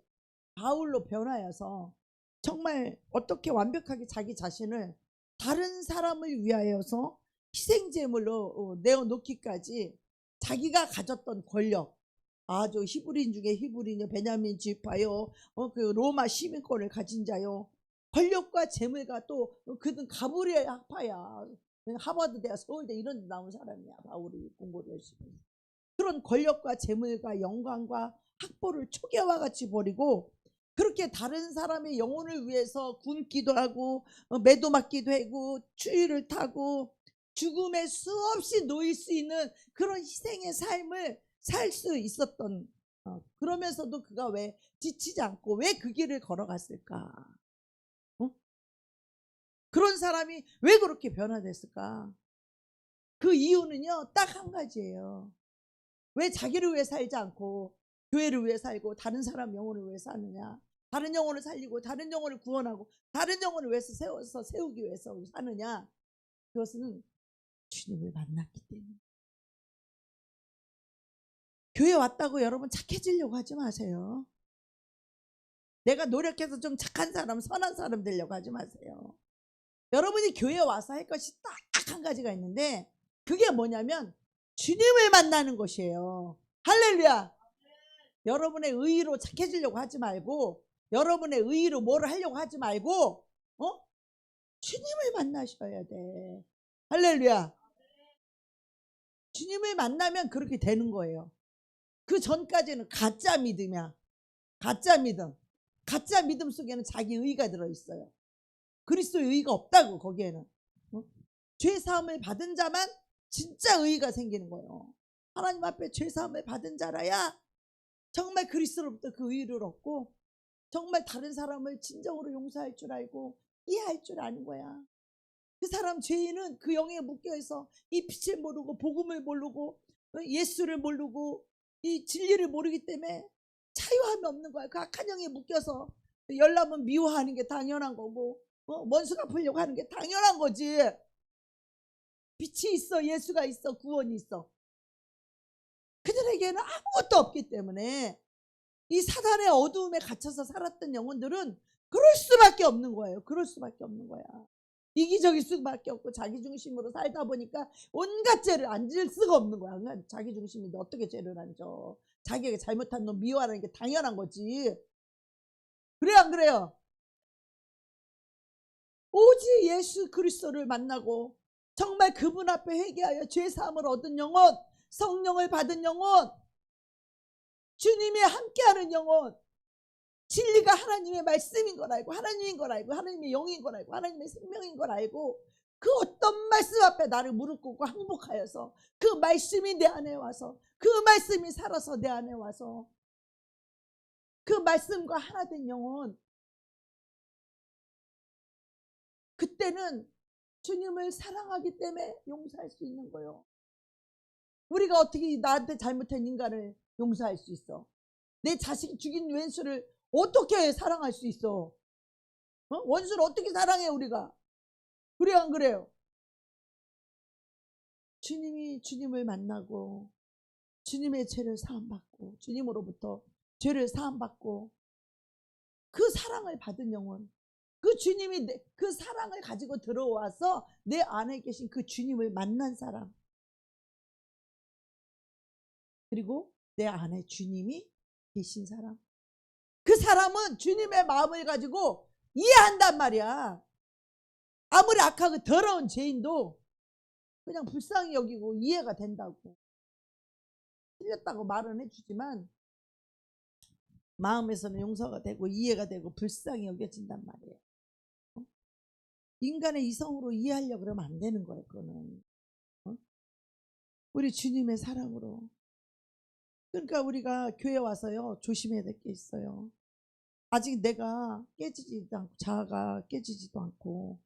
바울로 변하여서 정말 어떻게 완벽하게 자기 자신을 다른 사람을 위하여서 희생제물로 내어놓기까지 자기가 가졌던 권력, 아주 히브리인 중에 히브리인요, 베냐민 지파요, 그 로마 시민권을 가진 자요, 권력과 재물과 또 그는 가브리엘 학파야. 하버드 대학, 서울대 이런 데 나온 사람이야. 바울이 공부를 열심히. 그런 권력과 재물과 영광과 학보를 초계와 같이 버리고 그렇게 다른 사람의 영혼을 위해서 굶기도 하고 매도 맞기도 하고 추위를 타고 죽음에 수없이 놓일 수 있는 그런 희생의 삶을 살 수 있었던, 그러면서도 그가 왜 지치지 않고 왜 그 길을 걸어갔을까? 그런 사람이 왜 그렇게 변화됐을까? 그 이유는요, 딱 한 가지예요. 왜 자기를 위해 살지 않고 교회를 위해 살고 다른 사람 영혼을 위해 사느냐? 다른 영혼을 살리고 다른 영혼을 구원하고 다른 영혼을 위해서 세우기 위해서 사느냐? 그것은 주님을 만났기 때문에. 교회 왔다고 여러분 착해지려고 하지 마세요. 내가 노력해서 좀 착한 사람, 선한 사람 되려고 하지 마세요. 여러분이 교회 와서 할 것이 딱 한 가지가 있는데 그게 뭐냐면 주님을 만나는 것이에요. 할렐루야. 여러분의 의의로 착해지려고 하지 말고 여러분의 의의로 뭐를 하려고 하지 말고 주님을 만나셔야 돼. 할렐루야. 주님을 만나면 그렇게 되는 거예요. 그 전까지는 가짜 믿음이야. 가짜 믿음. 가짜 믿음 속에는 자기 의가 들어있어요. 그리스도의 의가 없다고 거기에는. 죄 사함을 받은 자만 진짜 의가 생기는 거예요. 하나님 앞에 죄 사함을 받은 자라야 정말 그리스도로부터 그 의를 얻고 정말 다른 사람을 진정으로 용서할 줄 알고 이해할 줄 아는 거야. 그 사람 죄인은 그 영에 묶여서 이 빛을 모르고 복음을 모르고 예수를 모르고 이 진리를 모르기 때문에 자유함이 없는 거야. 그 악한 영에 묶여서 열람은 미워하는 게 당연한 거고 원수가 풀려고 하는 게 당연한 거지. 빛이 있어, 예수가 있어, 구원이 있어. 그들에게는 아무것도 없기 때문에 이 사단의 어두움에 갇혀서 살았던 영혼들은 그럴 수밖에 없는 거예요. 그럴 수밖에 없는 거야. 이기적일 수밖에 없고 자기 중심으로 살다 보니까 온갖 죄를 안 질 수가 없는 거야. 자기 중심인데 어떻게 죄를 안 져. 자기가 잘못한 놈 미워하는 게 당연한 거지. 그래 안 그래요? 오직 예수 그리스도를 만나고 정말 그분 앞에 회개하여 죄사함을 얻은 영혼, 성령을 받은 영혼, 주님이 함께하는 영혼, 진리가 하나님의 말씀인 걸 알고 하나님인 걸 알고 하나님의 영인 걸 알고 하나님의 생명인 걸 알고 그 어떤 말씀 앞에 나를 무릎 꿇고 항복하여서 그 말씀이 내 안에 와서 그 말씀이 살아서 내 안에 와서 그 말씀과 하나 된 영혼, 그때는 주님을 사랑하기 때문에 용서할 수 있는 거예요. 우리가 어떻게 나한테 잘못한 인간을 용서할 수 있어? 내 자식 죽인 왼수를 어떻게 사랑할 수 있어? 원수를 어떻게 사랑해 우리가? 그래 안 그래요? 주님을 만나고 주님의 죄를 사함받고 주님으로부터 죄를 사함받고 그 사랑을 받은 영혼, 그 주님이 그 사랑을 가지고 들어와서 내 안에 계신 그 주님을 만난 사람, 그리고 내 안에 주님이 계신 사람, 그 사람은 주님의 마음을 가지고 이해한단 말이야. 아무리 악하고 더러운 죄인도 그냥 불쌍히 여기고 이해가 된다고. 틀렸다고 말은 해주지만 마음에서는 용서가 되고 이해가 되고 불쌍히 여겨진단 말이에요. 인간의 이성으로 이해하려고 그러면 안 되는 거예요. 그거는 우리 주님의 사랑으로. 그러니까 우리가 교회 와서요 조심해야 될 게 있어요. 아직 내가 깨지지도 않고 자아가 깨지지도 않고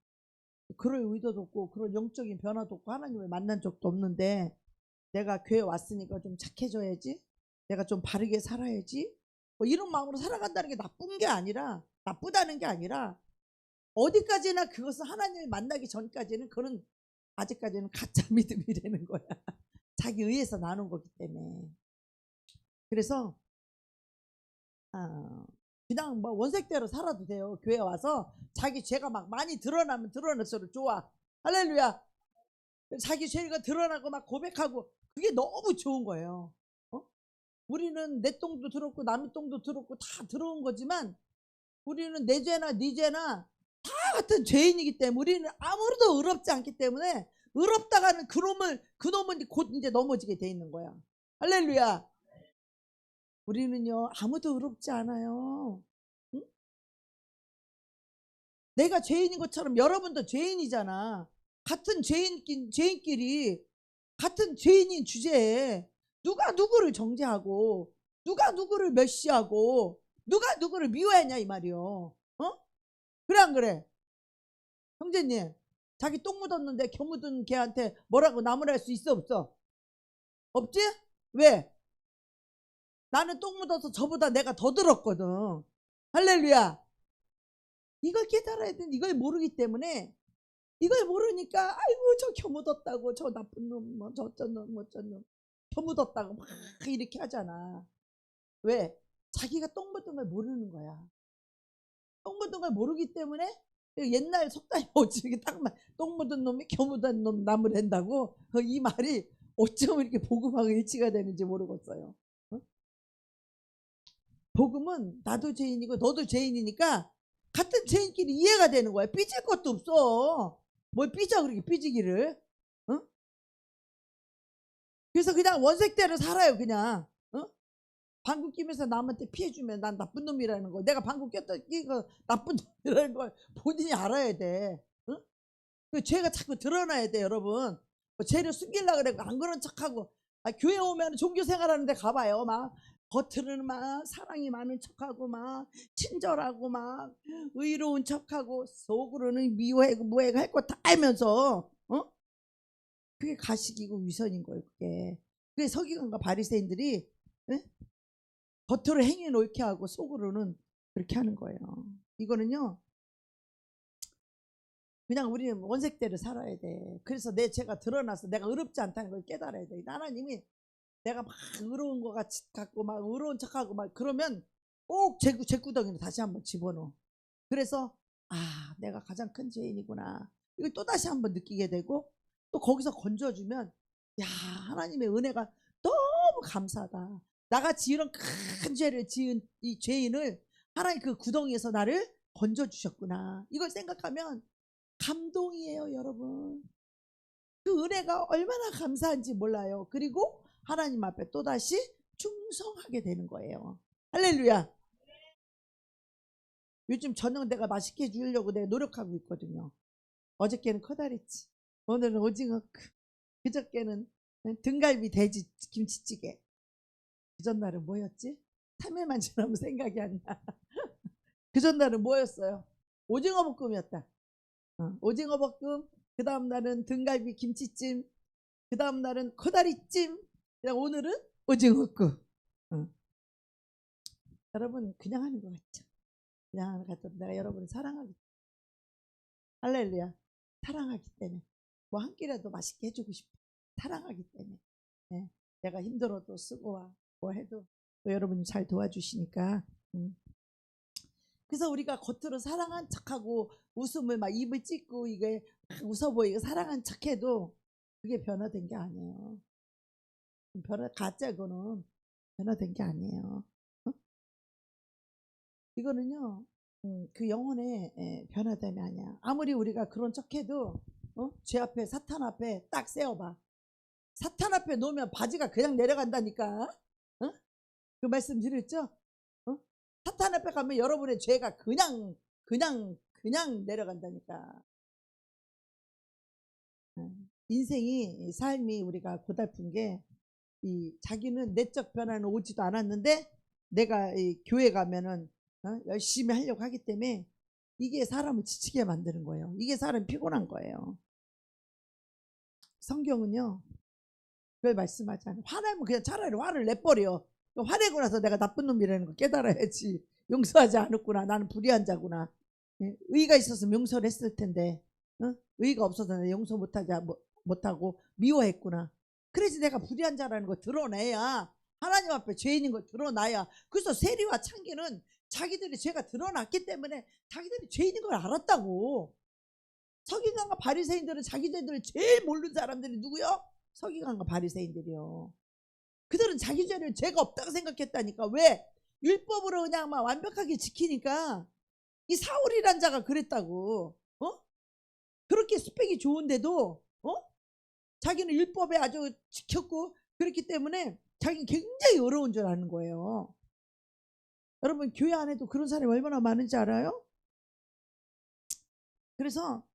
그럴 의도도 없고 그런 영적인 변화도 없고 하나님을 만난 적도 없는데 내가 교회 왔으니까 좀 착해져야지, 내가 좀 바르게 살아야지, 뭐 이런 마음으로 살아간다는 게 나쁘다는 게 아니라 어디까지나 그것은 하나님을 만나기 전까지는 그런 아직까지는 가짜 믿음이라는 거야. 자기 의에서 나눈 거기 때문에. 그래서 그냥 뭐 원색대로 살아도 돼요. 교회 와서 자기 죄가 막 많이 드러나면 드러날수록 좋아. 할렐루야. 자기 죄가 드러나고 막 고백하고 그게 너무 좋은 거예요. 우리는 내 똥도 들었고 남의 똥도 들었고 다 들어온 거지만 우리는 내 죄나 네 죄나 다 같은 죄인이기 때문에 우리는 아무도 의롭지 않기 때문에 의롭다가는 그놈은 곧 이제 넘어지게 돼 있는 거야. 할렐루야. 우리는요 아무도 의롭지 않아요. 응? 내가 죄인인 것처럼 여러분도 죄인이잖아. 같은 죄인끼리 같은 죄인인 주제에 누가 누구를 정죄하고 누가 누구를 멸시하고 누가 누구를 미워하냐 이 말이요. 그래 안 그래? 형제님, 자기 똥 묻었는데 겨 묻은 걔한테 뭐라고 나무랄 수 있어 없어? 없지? 왜? 나는 똥 묻어서 저보다 내가 더 들었거든. 할렐루야. 이걸 깨달아야 돼. 이걸 모르기 때문에, 이걸 모르니까 아이고 저 겨 묻었다고 저 나쁜 놈 뭐 저쩐 놈 뭐쩐 놈 겨 묻었다고 막 이렇게 하잖아. 왜? 자기가 똥 묻은 걸 모르는 거야. 똥 묻은 걸 모르기 때문에 옛날 속담이 뭐지? 똥 묻은 놈이 겨 묻은 놈 나무랜다고. 이 말이 어쩜 이렇게 복음하고 일치가 되는지 모르겠어요. 복음은 나도 죄인이고 너도 죄인이니까 같은 죄인끼리 이해가 되는 거야. 삐질 것도 없어. 뭘 삐져 그렇게 삐지기를. 그래서 그냥 원색대로 살아요. 그냥 방구 끼면서 남한테 피해주면 난 나쁜 놈이라는 거, 내가 방구 끼고 나쁜 놈이라는 걸 본인이 알아야 돼. 그 죄가 자꾸 드러나야 돼, 여러분. 뭐 죄를 숨기려고 그래 안 그런 척하고. 교회 오면 종교 생활하는데 가봐요. 막 겉으로는 막 사랑이 많은 척하고 막 친절하고 막 의로운 척하고 속으로는 미워하고 뭐해고 할 거 다 알면서 그게 가식이고 위선인 거예요. 그게 서기관과 바리새인들이 겉으로 행위 옳게 하고 속으로는 그렇게 하는 거예요. 이거는요, 그냥 우리는 원색대로 살아야 돼. 그래서 내 죄가 드러나서 내가 의롭지 않다는 걸 깨달아야 돼. 하나님이 내가 막 의로운 거 같이 갖고 막 의로운 척하고 막 그러면 꼭 죄구덩이로 다시 한번 집어넣어. 그래서 내가 가장 큰 죄인이구나, 이걸 또 다시 한번 느끼게 되고, 또 거기서 건져주면 하나님의 은혜가 너무 감사하다. 나같이 이런 큰 죄를 지은 이 죄인을 하나님 그 구덩이에서 나를 건져주셨구나, 이걸 생각하면 감동이에요, 여러분. 그 은혜가 얼마나 감사한지 몰라요. 그리고 하나님 앞에 또다시 충성하게 되는 거예요. 할렐루야. 요즘 저녁 내가 맛있게 해주려고 내가 노력하고 있거든요. 어저께는 커다리치, 오늘은 오징어, 그저께는 등갈비 돼지 김치찌개, 그 전날은 뭐였지? 3일만 지나면 생각이 안 나. 그 전날은 뭐였어요? 오징어 볶음이었다. 오징어 볶음, 그 다음 날은 등갈비 김치찜, 그 다음 날은 코다리찜, 그냥 오늘은 오징어 볶음. 여러분 그냥 하는 것 같죠? 그냥 하는 것 같아도 내가 여러분을 사랑하기 때문에. 할렐루야. 사랑하기 때문에 뭐 한 끼라도 맛있게 해주고 싶어. 사랑하기 때문에. 내가 힘들어도 쓰고 와 뭐 해도 또 여러분이 잘 도와주시니까. 그래서 우리가 겉으로 사랑한 척하고 웃음을 막 입을 찢고 이게 웃어 보이고 사랑한 척해도 그게 변화된 게 아니에요. 가짜고는 변화된 게 아니에요. 이거는요, 그 영혼의 변화됨이 아니야. 아무리 우리가 그런 척해도 죄 앞에, 사탄 앞에 딱 세워봐. 사탄 앞에 놓으면 바지가 그냥 내려간다니까. 그 말씀 드렸죠? 사탄 앞에 가면 여러분의 죄가 그냥 내려간다니까. 인생이, 삶이 우리가 고달픈 게, 자기는 내적 변화는 오지도 않았는데 내가 교회 가면은 열심히 하려고 하기 때문에 이게 사람을 지치게 만드는 거예요. 이게 사람 피곤한 거예요. 성경은요, 그걸 말씀하지 않아요. 화내면 그냥 차라리 화를 내버려. 화내고 나서 내가 나쁜 놈이라는 거 깨달아야지. 용서하지 않았구나, 나는 불의한 자구나. 의가 있었으면 용서를 했을 텐데 의가 없어서 내가 용서 못하고 미워했구나. 그래서 내가 불의한 자라는 걸 드러내야, 하나님 앞에 죄인인 걸 드러나야. 그래서 세리와 창기는 자기들이 죄가 드러났기 때문에 자기들이 죄인인 걸 알았다고. 서기관과 바리새인들은 자기들을 제일 모르는 사람들이 누구요? 서기관과 바리새인들이요. 그들은 자기 죄를 죄가 없다고 생각했다니까. 왜? 율법으로 그냥 막 완벽하게 지키니까. 이 사울이란 자가 그랬다고. 그렇게 스펙이 좋은데도 자기는 율법에 아주 지켰고 그렇기 때문에 자기는 굉장히 어려운 줄 아는 거예요. 여러분 교회 안에도 그런 사람이 얼마나 많은지 알아요? 그래서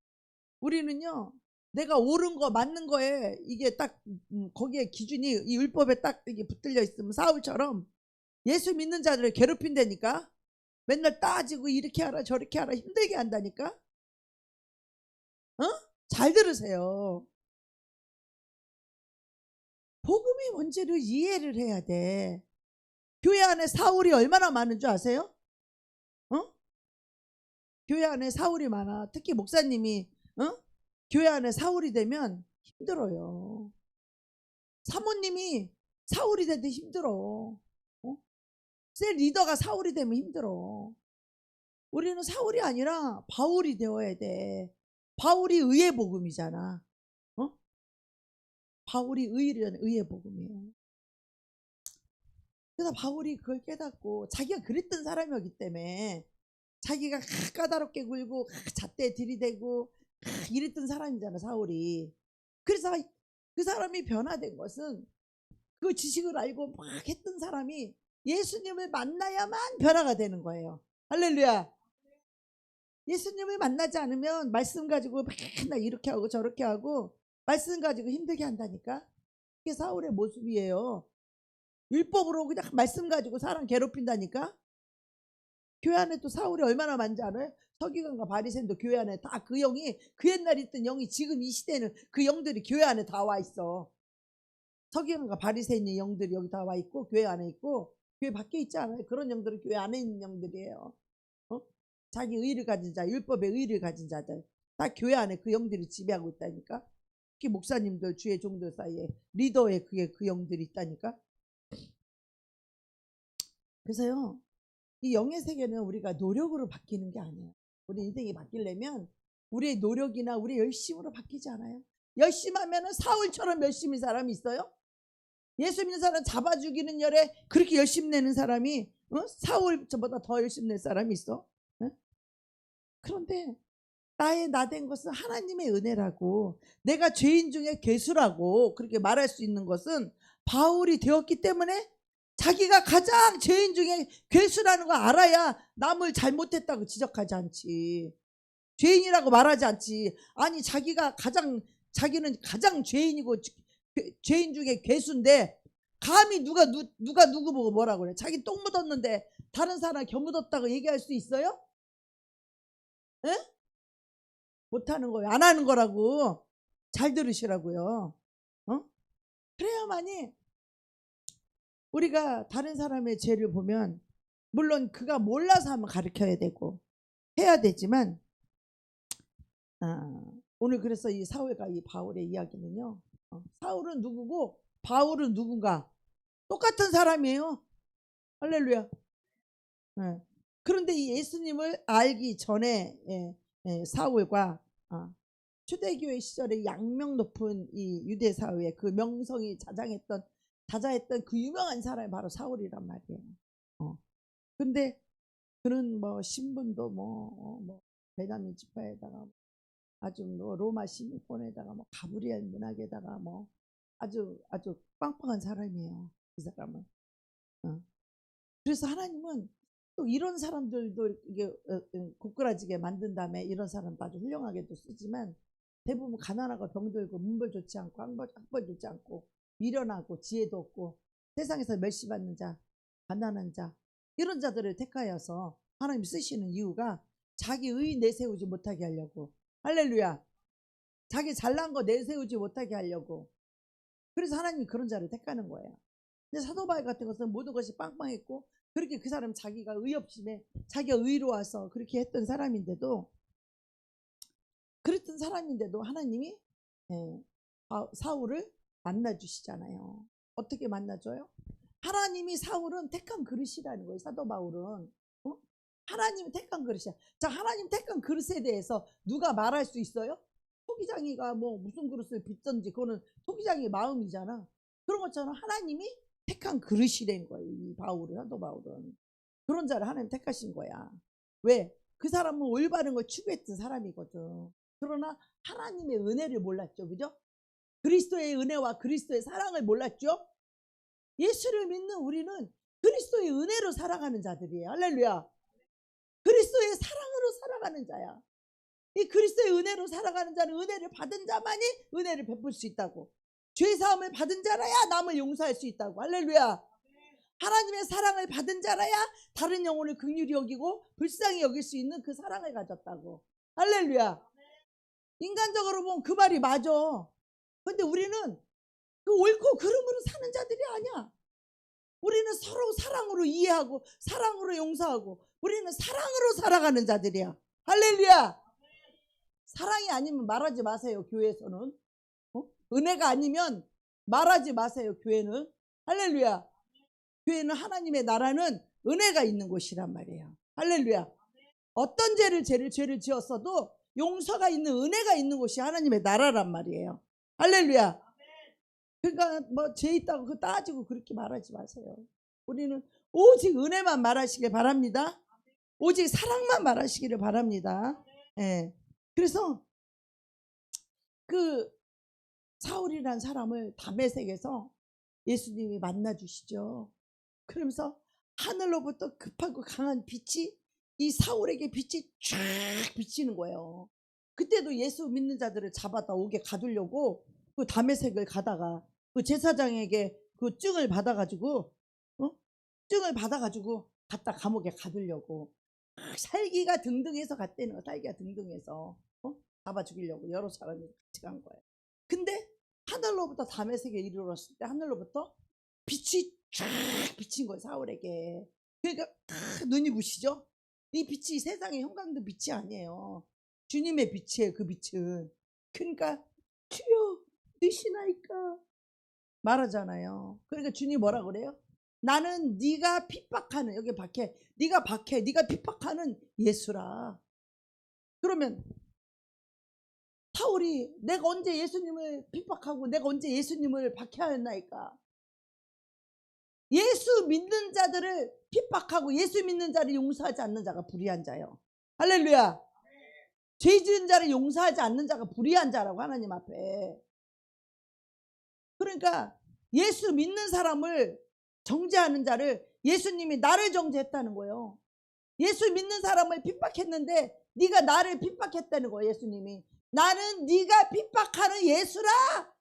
우리는요, 내가 옳은 거 맞는 거에 이게 딱 거기에 기준이 이 율법에 딱 이게 붙들려 있으면 사울처럼 예수 믿는 자들을 괴롭힌다니까. 맨날 따지고 이렇게 하라 저렇게 하라 힘들게 한다니까. 잘 들으세요. 복음이 뭔지를 이해를 해야 돼. 교회 안에 사울이 얼마나 많은 줄 아세요? 교회 안에 사울이 많아. 특히 목사님이 교회 안에 사울이 되면 힘들어요. 사모님이 사울이 되도 힘들어. 셀 리더가 사울이 되면 힘들어. 우리는 사울이 아니라 바울이 되어야 돼. 바울이 의의 복음이잖아. 바울이 의의 복음이에요. 그래서 바울이 그걸 깨닫고, 자기가 그랬던 사람이었기 때문에 자기가 까다롭게 굴고 잣대 들이대고 이랬던 사람이잖아, 사울이. 그래서 그 사람이 변화된 것은 그 지식을 알고 막 했던 사람이 예수님을 만나야만 변화가 되는 거예요. 할렐루야. 예수님을 만나지 않으면 말씀 가지고 맨날 이렇게 하고 저렇게 하고 말씀 가지고 힘들게 한다니까. 그게 사울의 모습이에요. 율법으로 그냥 말씀 가지고 사람 괴롭힌다니까. 교회 안에 또 사울이 얼마나 많은지 알아요? 서기관과 바리새인도 교회 안에 다 그 영이, 그 옛날에 있던 영이 지금 이 시대는 그 영들이 교회 안에 다 와 있어. 서기관과 바리새인의 영들이 여기 다 와 있고 교회 안에 있고 교회 밖에 있지 않아요? 그런 영들은 교회 안에 있는 영들이에요. 자기 의를 가진 자, 율법의 의를 가진 자들 다 교회 안에 그 영들이 지배하고 있다니까. 특히 목사님들, 주의 종들 사이에 리더의 그 영들이 있다니까. 그래서요, 이 영의 세계는 우리가 노력으로 바뀌는 게 아니에요. 우리 인생이 바뀌려면 우리의 노력이나 우리의 열심으로 바뀌지 않아요. 열심히 하면은 사울처럼 열심히 사람이 있어요? 예수 믿는 사람 잡아 죽이는 열에 그렇게 열심 내는 사람이 사울 저보다 더 열심 낼 사람이 있어? 그런데 나의 나 된 것은 하나님의 은혜라고, 내가 죄인 중에 괴수라고 그렇게 말할 수 있는 것은 바울이 되었기 때문에 자기가 가장 죄인 중에 괴수라는 거 알아야 남을 잘못했다고 지적하지 않지. 죄인이라고 말하지 않지. 아니 자기는 가장 죄인이고 죄인 중에 괴수인데 감히 누가 누구 보고 뭐라고 그래. 자기 똥 묻었는데 다른 사람 겨 묻었다고 얘기할 수 있어요? 에? 못하는 거예요. 안 하는 거라고. 잘 들으시라고요. 그래야만이 우리가 다른 사람의 죄를 보면 물론 그가 몰라서 하면 가르쳐야 되고 해야 되지만 오늘 그래서 이 사울과 이 바울의 이야기는요. 사울은 누구고 바울은 누군가 똑같은 사람이에요. 할렐루야. 네. 그런데 이 예수님을 알기 전에 사울과 초대교회 시절에 양명 높은 이 유대 사회의 그 명성이 자자했던 그 유명한 사람이 바로 사울이란 말이에요. 근데 그는 뭐 신분도 뭐 베냐민 지파에다가 아주 뭐 로마 시민권에다가 뭐 가브리엘 문학에다가 뭐 아주 빵빵한 사람이에요. 이 사람은. 그래서 하나님은 또 이런 사람들도 이게 고꾸라지게 만든 다음에 이런 사람도 아주 훌륭하게도 쓰지만 대부분 가난하고 병들고 문벌 좋지 않고 학벌 좋지 않고 미련하고 지혜도 없고 세상에서 멸시받는 자, 가난한 자 이런 자들을 택하여서 하나님 쓰시는 이유가 자기 의 내세우지 못하게 하려고. 할렐루야. 자기 잘난 거 내세우지 못하게 하려고. 그래서 하나님이 그런 자를 택하는 거예요. 근데 사도 바울 같은 것은 모든 것이 빵빵했고 그렇게 그 사람 자기가 의협심에 자기가 의로워서 그렇게 했던 사람인데도 그랬던 사람인데도 하나님이 사울을 만나주시잖아요. 어떻게 만나줘요? 하나님이 사울은 택한 그릇이라는 거예요. 사도 바울은 하나님이 택한 그릇이야. 자, 하나님 택한 그릇에 대해서 누가 말할 수 있어요? 토기장이가 뭐 무슨 그릇을 빚던지 그거는 토기장의 마음이잖아. 그런 것처럼 하나님이 택한 그릇이된 거예요. 이 바울은, 사도 바울은. 그런 자를 하나님 택하신 거야. 왜? 그 사람은 올바른 걸 추구했던 사람이거든. 그러나 하나님의 은혜를 몰랐죠. 그죠? 그리스도의 은혜와 그리스도의 사랑을 몰랐죠. 예수를 믿는 우리는 그리스도의 은혜로 살아가는 자들이에요. 할렐루야. 그리스도의 사랑으로 살아가는 자야. 이 그리스도의 은혜로 살아가는 자는 은혜를 받은 자만이 은혜를 베풀 수 있다고. 죄사함을 받은 자라야 남을 용서할 수 있다고. 할렐루야. 하나님의 사랑을 받은 자라야 다른 영혼을 긍휼히 여기고 불쌍히 여길 수 있는 그 사랑을 가졌다고. 할렐루야. 인간적으로 보면 그 말이 맞아. 근데 우리는 그 옳고 그름으로 사는 자들이 아니야. 우리는 서로 사랑으로 이해하고 사랑으로 용서하고 우리는 사랑으로 살아가는 자들이야. 할렐루야. 사랑이 아니면 말하지 마세요. 교회에서는. 은혜가 아니면 말하지 마세요. 교회는. 할렐루야. 교회는 하나님의 나라는 은혜가 있는 곳이란 말이에요. 할렐루야. 어떤 죄를 지었어도 용서가 있는 은혜가 있는 곳이 하나님의 나라란 말이에요. 할렐루야. 그러니까 뭐 죄 있다고 그 따지고 그렇게 말하지 마세요. 우리는 오직 은혜만 말하시길 바랍니다. 오직 사랑만 말하시기를 바랍니다. 예. 그래서 그 사울이라는 사람을 다메섹에서 예수님이 만나주시죠. 그러면서 하늘로부터 급하고 강한 빛이 이 사울에게 빛이 쫙 비치는 거예요. 그때도 예수 믿는 자들을 잡아다 옥에 가두려고 그 다메섹을 가다가 그 제사장에게 그 증을 받아가지고 증을 받아가지고 갖다 감옥에 가두려고 살기가 등등해서 갔다는 거. 살기가 등등해서 잡아 죽이려고 여러 사람이 같이 간 거예요. 근데 하늘로부터 다메섹에 이르렀을 때 하늘로부터 빛이 쫙 비친 거예요. 사울에게. 그러니까 눈이 부시죠. 이 빛이 세상의 형광등 빛이 아니에요. 주님의 빛이에요. 그 빛은. 그러니까 주여 느시나이까 말하잖아요. 그러니까 주님 뭐라 그래요? 나는 네가 핍박하는, 여기 박해, 네가 핍박하는 예수라. 그러면 사울이 내가 언제 예수님을 핍박하고 내가 언제 예수님을 박해하였나이까? 예수 믿는 자들을 핍박하고 예수 믿는 자를 용서하지 않는 자가 불의한 자요. 할렐루야. 죄 지은 자를 용서하지 않는 자가 불의한 자라고 하나님 앞에. 그러니까 예수 믿는 사람을 정죄하는 자를 예수님이 나를 정죄했다는 거예요. 예수 믿는 사람을 핍박했는데 네가 나를 핍박했다는 거예요. 예수님이. 나는 네가 핍박하는 예수라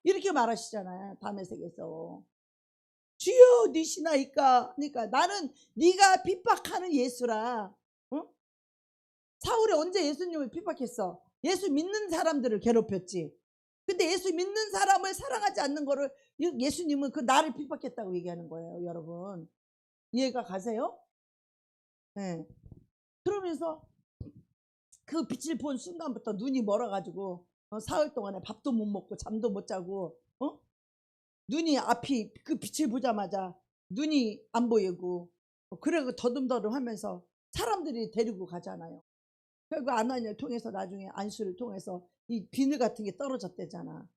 이렇게 말하시잖아요. 다메섹에서. 주여 니시나이까. 그러니까 나는 네가 핍박하는 예수라. 사울이 언제 예수님을 핍박했어? 예수 믿는 사람들을 괴롭혔지. 근데 예수 믿는 사람을 사랑하지 않는 거를 예수님은 그 나를 핍박했다고 얘기하는 거예요. 여러분 이해가 가세요? 네. 그러면서 그 빛을 본 순간부터 눈이 멀어가지고 사흘 동안에 밥도 못 먹고 잠도 못 자고 눈이 앞이 그 빛을 보자마자 눈이 안 보이고 그리고 더듬더듬 하면서 사람들이 데리고 가잖아요. 결국 아나니아를 통해서 나중에 안수를 통해서 이 비늘 같은 게 떨어졌대잖아.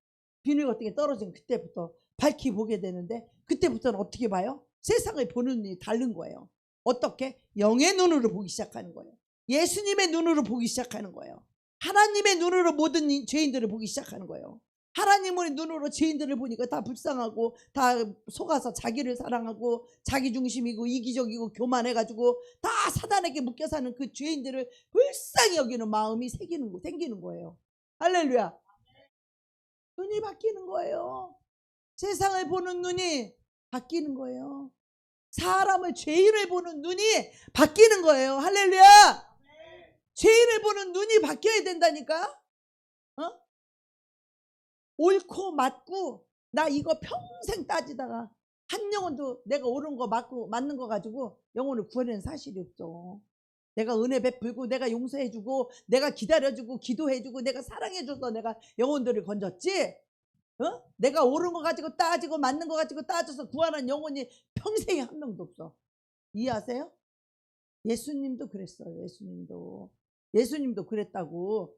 비늘 같은 게 떨어진 그때부터 밝히 보게 되는데 그때부터는 어떻게 봐요? 세상을 보는 눈이 다른 거예요. 어떻게? 영의 눈으로 보기 시작하는 거예요. 예수님의 눈으로 보기 시작하는 거예요. 하나님의 눈으로 모든 죄인들을 보기 시작하는 거예요. 하나님의 눈으로 죄인들을 보니까 다 불쌍하고 다 속아서 자기를 사랑하고 자기 중심이고 이기적이고 교만해가지고 다 사단에게 묶여 사는 그 죄인들을 불쌍히 여기는 마음이 생기는 거예요. 할렐루야. 눈이 바뀌는 거예요. 세상을 보는 눈이 바뀌는 거예요. 사람을 죄인을 보는 눈이 바뀌는 거예요. 할렐루야. 죄인을 보는 눈이 바뀌어야 된다니까. 옳고 맞고 나 이거 평생 따지다가 한 영혼도 내가 옳은 거 맞고 맞는 거 가지고 영혼을 구하려는 사실이 없어. 내가 은혜 베풀고 내가 용서해주고 내가 기다려주고 기도해주고 내가 사랑해줘서 내가 영혼들을 건졌지. 내가 옳은 거 가지고 따지고 맞는 거 가지고 따져서 구하는 영혼이 평생에 한 명도 없어. 이해하세요? 예수님도 그랬어요. 예수님도 그랬다고.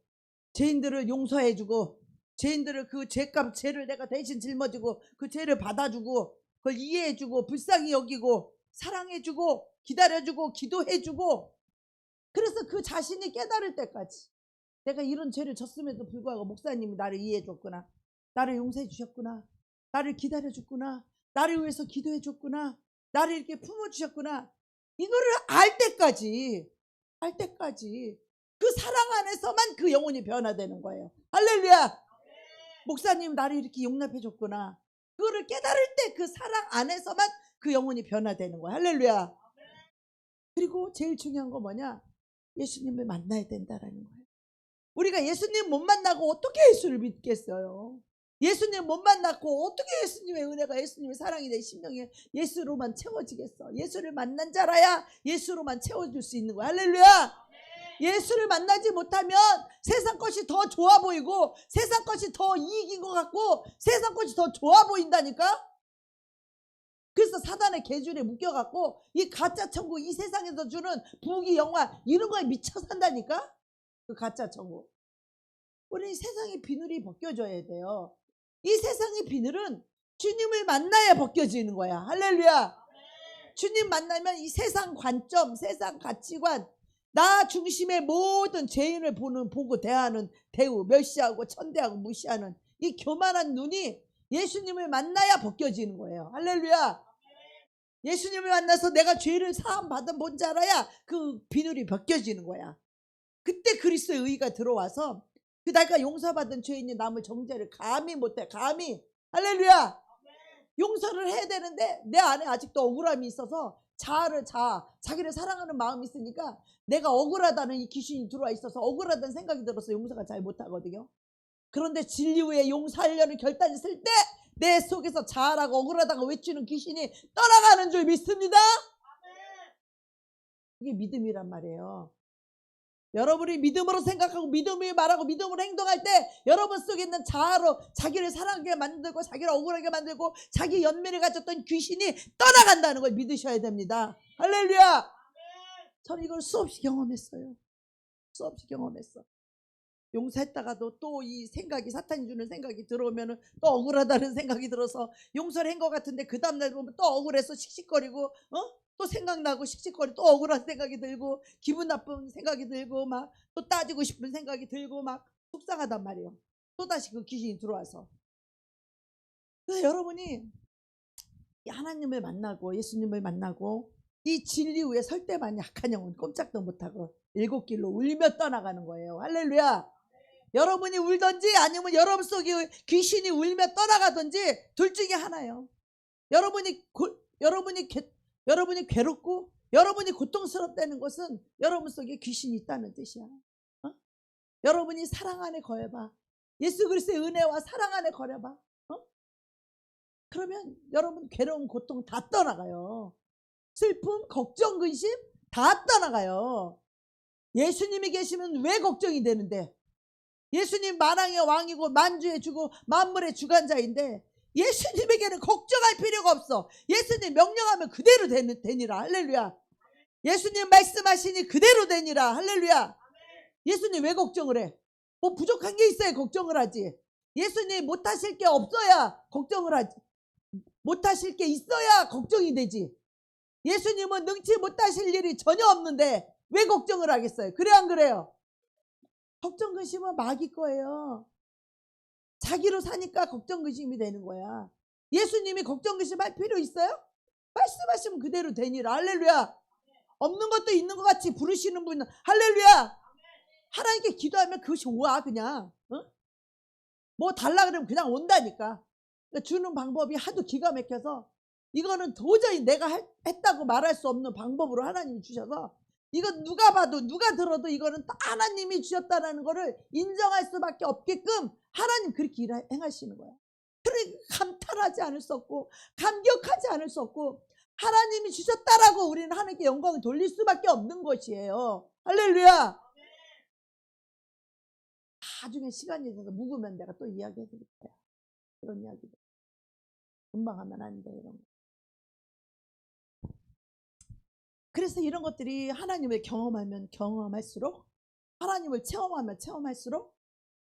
죄인들을 용서해주고 죄인들을 그 죄값 죄를 내가 대신 짊어지고 그 죄를 받아주고 그걸 이해해주고 불쌍히 여기고 사랑해주고 기다려주고 기도해주고 그래서 그 자신이 깨달을 때까지 내가 이런 죄를 졌음에도 불구하고 목사님이 나를 이해해줬구나. 나를 용서해 주셨구나. 나를 기다려줬구나. 나를 위해서 기도해줬구나. 나를 이렇게 품어주셨구나. 이거를 알 때까지 그 사랑 안에서만 그 영혼이 변화되는 거예요. 할렐루야. 목사님 나를 이렇게 용납해줬구나. 그거를 깨달을 때 그 사랑 안에서만 그 영혼이 변화되는 거야. 할렐루야. 그리고 제일 중요한 거 뭐냐? 예수님을 만나야 된다라는 거예요. 우리가 예수님 못 만나고 어떻게 예수를 믿겠어요? 예수님 못 만났고 어떻게 예수님의 은혜가 예수님의 사랑이 내 심령에 예수로만 채워지겠어? 예수를 만난 자라야 예수로만 채워줄 수 있는 거야. 할렐루야. 예수를 만나지 못하면 세상 것이 더 좋아 보이고 세상 것이 더 이익인 것 같고 세상 것이 더 좋아 보인다니까. 그래서 사단의 계줄에 묶여갖고 이 가짜 천국 이 세상에서 주는 부귀 영화 이런 거에 미쳐 산다니까. 그 가짜 천국. 우리 세상의 비늘이 벗겨져야 돼요. 이 세상의 비늘은 주님을 만나야 벗겨지는 거야. 할렐루야. 주님 만나면 이 세상 관점 세상 가치관 나 중심의 모든 죄인을 보고 대하는 대우 멸시하고 천대하고 무시하는 이 교만한 눈이 예수님을 만나야 벗겨지는 거예요. 할렐루야. 예수님을 만나서 내가 죄를 사함 받은 뭔지 알아야 그 비늘이 벗겨지는 거야. 그때 그리스도의 의가 들어와서 그 내가 용서받은 죄인이 남을 정죄를 감히 못해. 감히. 할렐루야. 용서를 해야 되는데 내 안에 아직도 억울함이 있어서 자기를 사랑하는 마음이 있으니까 내가 억울하다는 이 귀신이 들어와 있어서 억울하다는 생각이 들어서 용서가 잘 못하거든요. 그런데 진리 후에 용서하려는 결단이 있을 때 내 속에서 자아라고 억울하다고 외치는 귀신이 떠나가는 줄 믿습니다. 이게 믿음이란 말이에요. 여러분이 믿음으로 생각하고 믿음으로 말하고 믿음으로 행동할 때 여러분 속에 있는 자아로 자기를 사랑하게 만들고 자기를 억울하게 만들고 자기 연민을 가졌던 귀신이 떠나간다는 걸 믿으셔야 됩니다. 할렐루야. 저는 이걸 수없이 경험했어요. 수없이 경험했어. 용서했다가도 또 이 생각이 사탄이 주는 생각이 들어오면 또 억울하다는 생각이 들어서 용서를 한 것 같은데 그 다음날 보면 또 억울해서 씩씩거리고 또 생각나고 씩씩거리고 또 억울한 생각이 들고 기분 나쁜 생각이 들고 막 또 따지고 싶은 생각이 들고 막 속상하단 말이에요. 또다시 그 귀신이 들어와서. 그래서 여러분이 하나님을 만나고 예수님을 만나고 이 진리 위에 설 때만 약한 영혼 꼼짝도 못하고 일곱 길로 울며 떠나가는 거예요. 할렐루야. 여러분이 울든지 아니면 여러분 속에 귀신이 울며 떠나가든지 둘 중에 하나예요. 여러분이 괴롭고 여러분이 고통스럽다는 것은 여러분 속에 귀신이 있다는 뜻이야. 여러분이 사랑 안에 거해봐. 예수 그리스도의 은혜와 사랑 안에 거려봐. 그러면 여러분 괴로움, 고통 다 떠나가요. 슬픔, 걱정, 근심 다 떠나가요. 예수님이 계시면 왜 걱정이 되는데? 예수님 만왕의 왕이고 만주의 주고 만물의 주관자인데 예수님에게는 걱정할 필요가 없어. 예수님 명령하면 그대로 되니라. 할렐루야. 예수님 말씀하시니 그대로 되니라. 할렐루야. 예수님 왜 걱정을 해? 뭐 부족한 게 있어야 걱정을 하지. 예수님 못하실 게 없어야 걱정을 하지. 못하실 게 있어야 걱정이 되지. 예수님은 능치 못하실 일이 전혀 없는데 왜 걱정을 하겠어요? 그래 안 그래요? 걱정 근심은 마귀 거예요. 자기로 사니까 걱정 근심이 되는 거야. 예수님이 걱정 근심할 필요 있어요? 말씀하시면 그대로 되니라. 할렐루야. 없는 것도 있는 것 같이 부르시는 분은 할렐루야. 하나님께 기도하면 그것이 와 그냥. 뭐 달라 그러면 그냥 온다니까. 주는 방법이 하도 기가 막혀서 이거는 도저히 내가 했다고 말할 수 없는 방법으로 하나님이 주셔서 이건 누가 봐도 누가 들어도 이거는 하나님이 주셨다는 거를 인정할 수밖에 없게끔 하나님 그렇게 행하시는 거야. 그러니까 감탄하지 않을 수 없고 감격하지 않을 수 없고 하나님이 주셨다라고 우리는 하나님께 영광을 돌릴 수밖에 없는 것이에요. 할렐루야. 나중에 시간이 있어서 묵으면 내가 또 이야기해 드릴 거야. 그런 이야기들. 금방 하면 안 돼 이런 거. 그래서 이런 것들이 하나님을 경험하면 경험할수록 하나님을 체험하면 체험할수록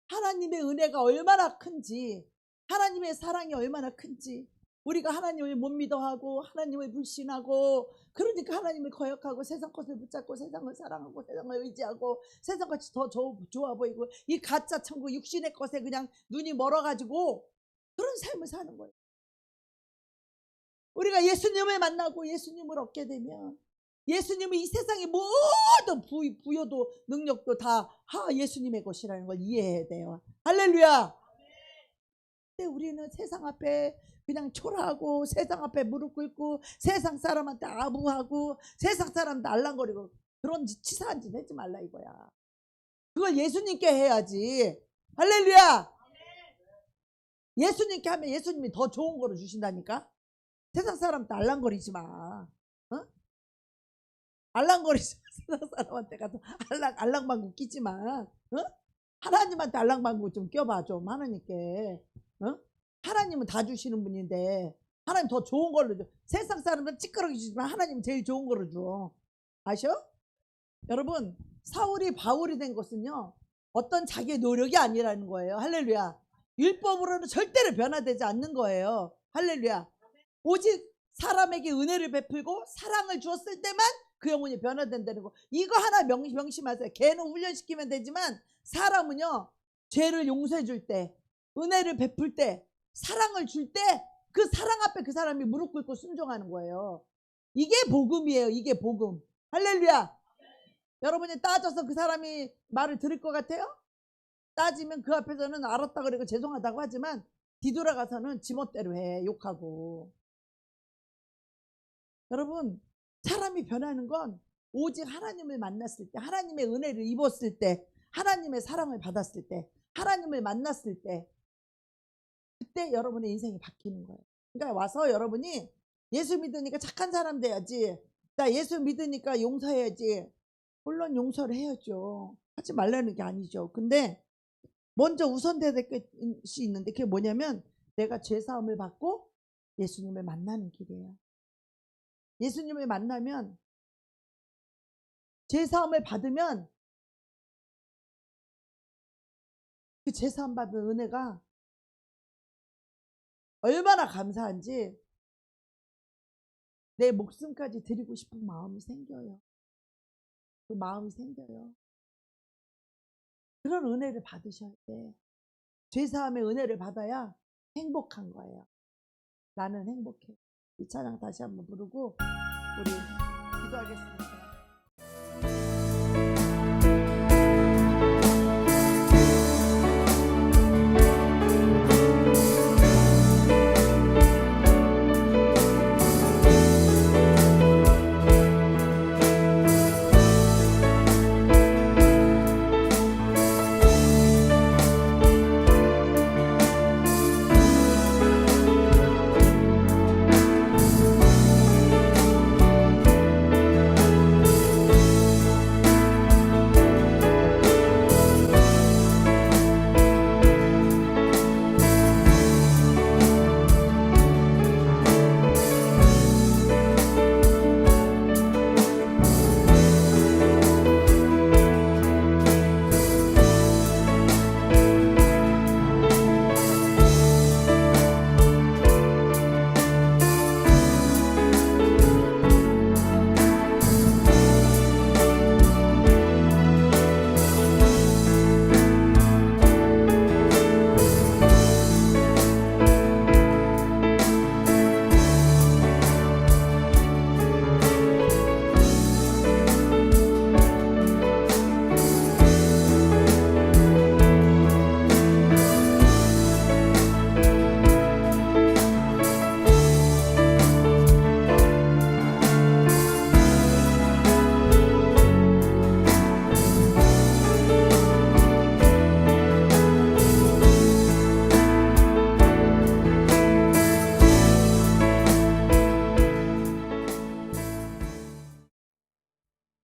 하나님의 은혜가 얼마나 큰지 하나님의 사랑이 얼마나 큰지 우리가 하나님을 못 믿어하고 하나님을 불신하고 그러니까 하나님을 거역하고 세상 것을 붙잡고 세상을 사랑하고 세상을 의지하고 세상같이 더 좋아 보이고 이 가짜 천국 육신의 것에 그냥 눈이 멀어가지고 그런 삶을 사는 거예요. 우리가 예수님을 만나고 예수님을 얻게 되면 예수님은 이 세상의 모든 부여도 능력도 다 예수님의 것이라는 걸 이해해야 돼요. 할렐루야. 근데 우리는 세상 앞에 그냥 초라하고 세상 앞에 무릎 꿇고 세상 사람한테 아부하고 세상 사람한테 알랑거리고 그런 치사한 짓 하지 말라 이거야. 그걸 예수님께 해야지. 할렐루야. 예수님께 하면 예수님이 더 좋은 거를 주신다니까. 세상 사람한테 알랑거리지 마. 알랑거리지 마. 세상 사람한테 가서 알랑방구 끼지 마. 하나님한테 알랑방구 좀 껴봐 좀 하나님께. 하나님은 다 주시는 분인데 하나님 더 좋은 걸로 줘. 세상 사람들은 찌끄러기 주지만 하나님은 제일 좋은 거로 줘. 아셔? 여러분 사울이 바울이 된 것은요 어떤 자기의 노력이 아니라는 거예요. 할렐루야. 율법으로는 절대로 변화되지 않는 거예요. 할렐루야. 오직 사람에게 은혜를 베풀고 사랑을 주었을 때만 그 영혼이 변화된다는 거. 이거 하나 명심하세요. 개는 훈련시키면 되지만 사람은요 죄를 용서해 줄 때 은혜를 베풀 때 사랑을 줄 때 그 사랑 앞에 그 사람이 무릎 꿇고 순종하는 거예요. 이게 복음이에요. 이게 복음. 할렐루야. 여러분이 따져서 그 사람이 말을 들을 것 같아요? 따지면 그 앞에서는 알았다 그러고 죄송하다고 하지만 뒤돌아가서는 지멋대로 해. 욕하고. 여러분, 사람이 변하는 건 오직 하나님을 만났을 때, 하나님의 은혜를 입었을 때, 하나님의 사랑을 받았을 때, 하나님을 만났을 때, 그때 여러분의 인생이 바뀌는 거예요. 그러니까 와서 여러분이 예수 믿으니까 착한 사람 돼야지, 나 예수 믿으니까 용서해야지. 물론 용서를 해야죠. 하지 말라는 게 아니죠. 근데 먼저 우선돼야 될 것이 있는데 그게 뭐냐면 내가 죄사함을 받고 예수님을 만나는 길이에요. 예수님을 만나면, 죄사함을 받으면 그 죄사함 받은 은혜가 얼마나 감사한지 내 목숨까지 드리고 싶은 마음이 생겨요. 그 마음이 생겨요. 그런 은혜를 받으셔야 돼. 죄사함의 은혜를 받아야 행복한 거예요. 나는 행복해. 이 찬양 다시 한번 부르고 우리 기도하겠습니다.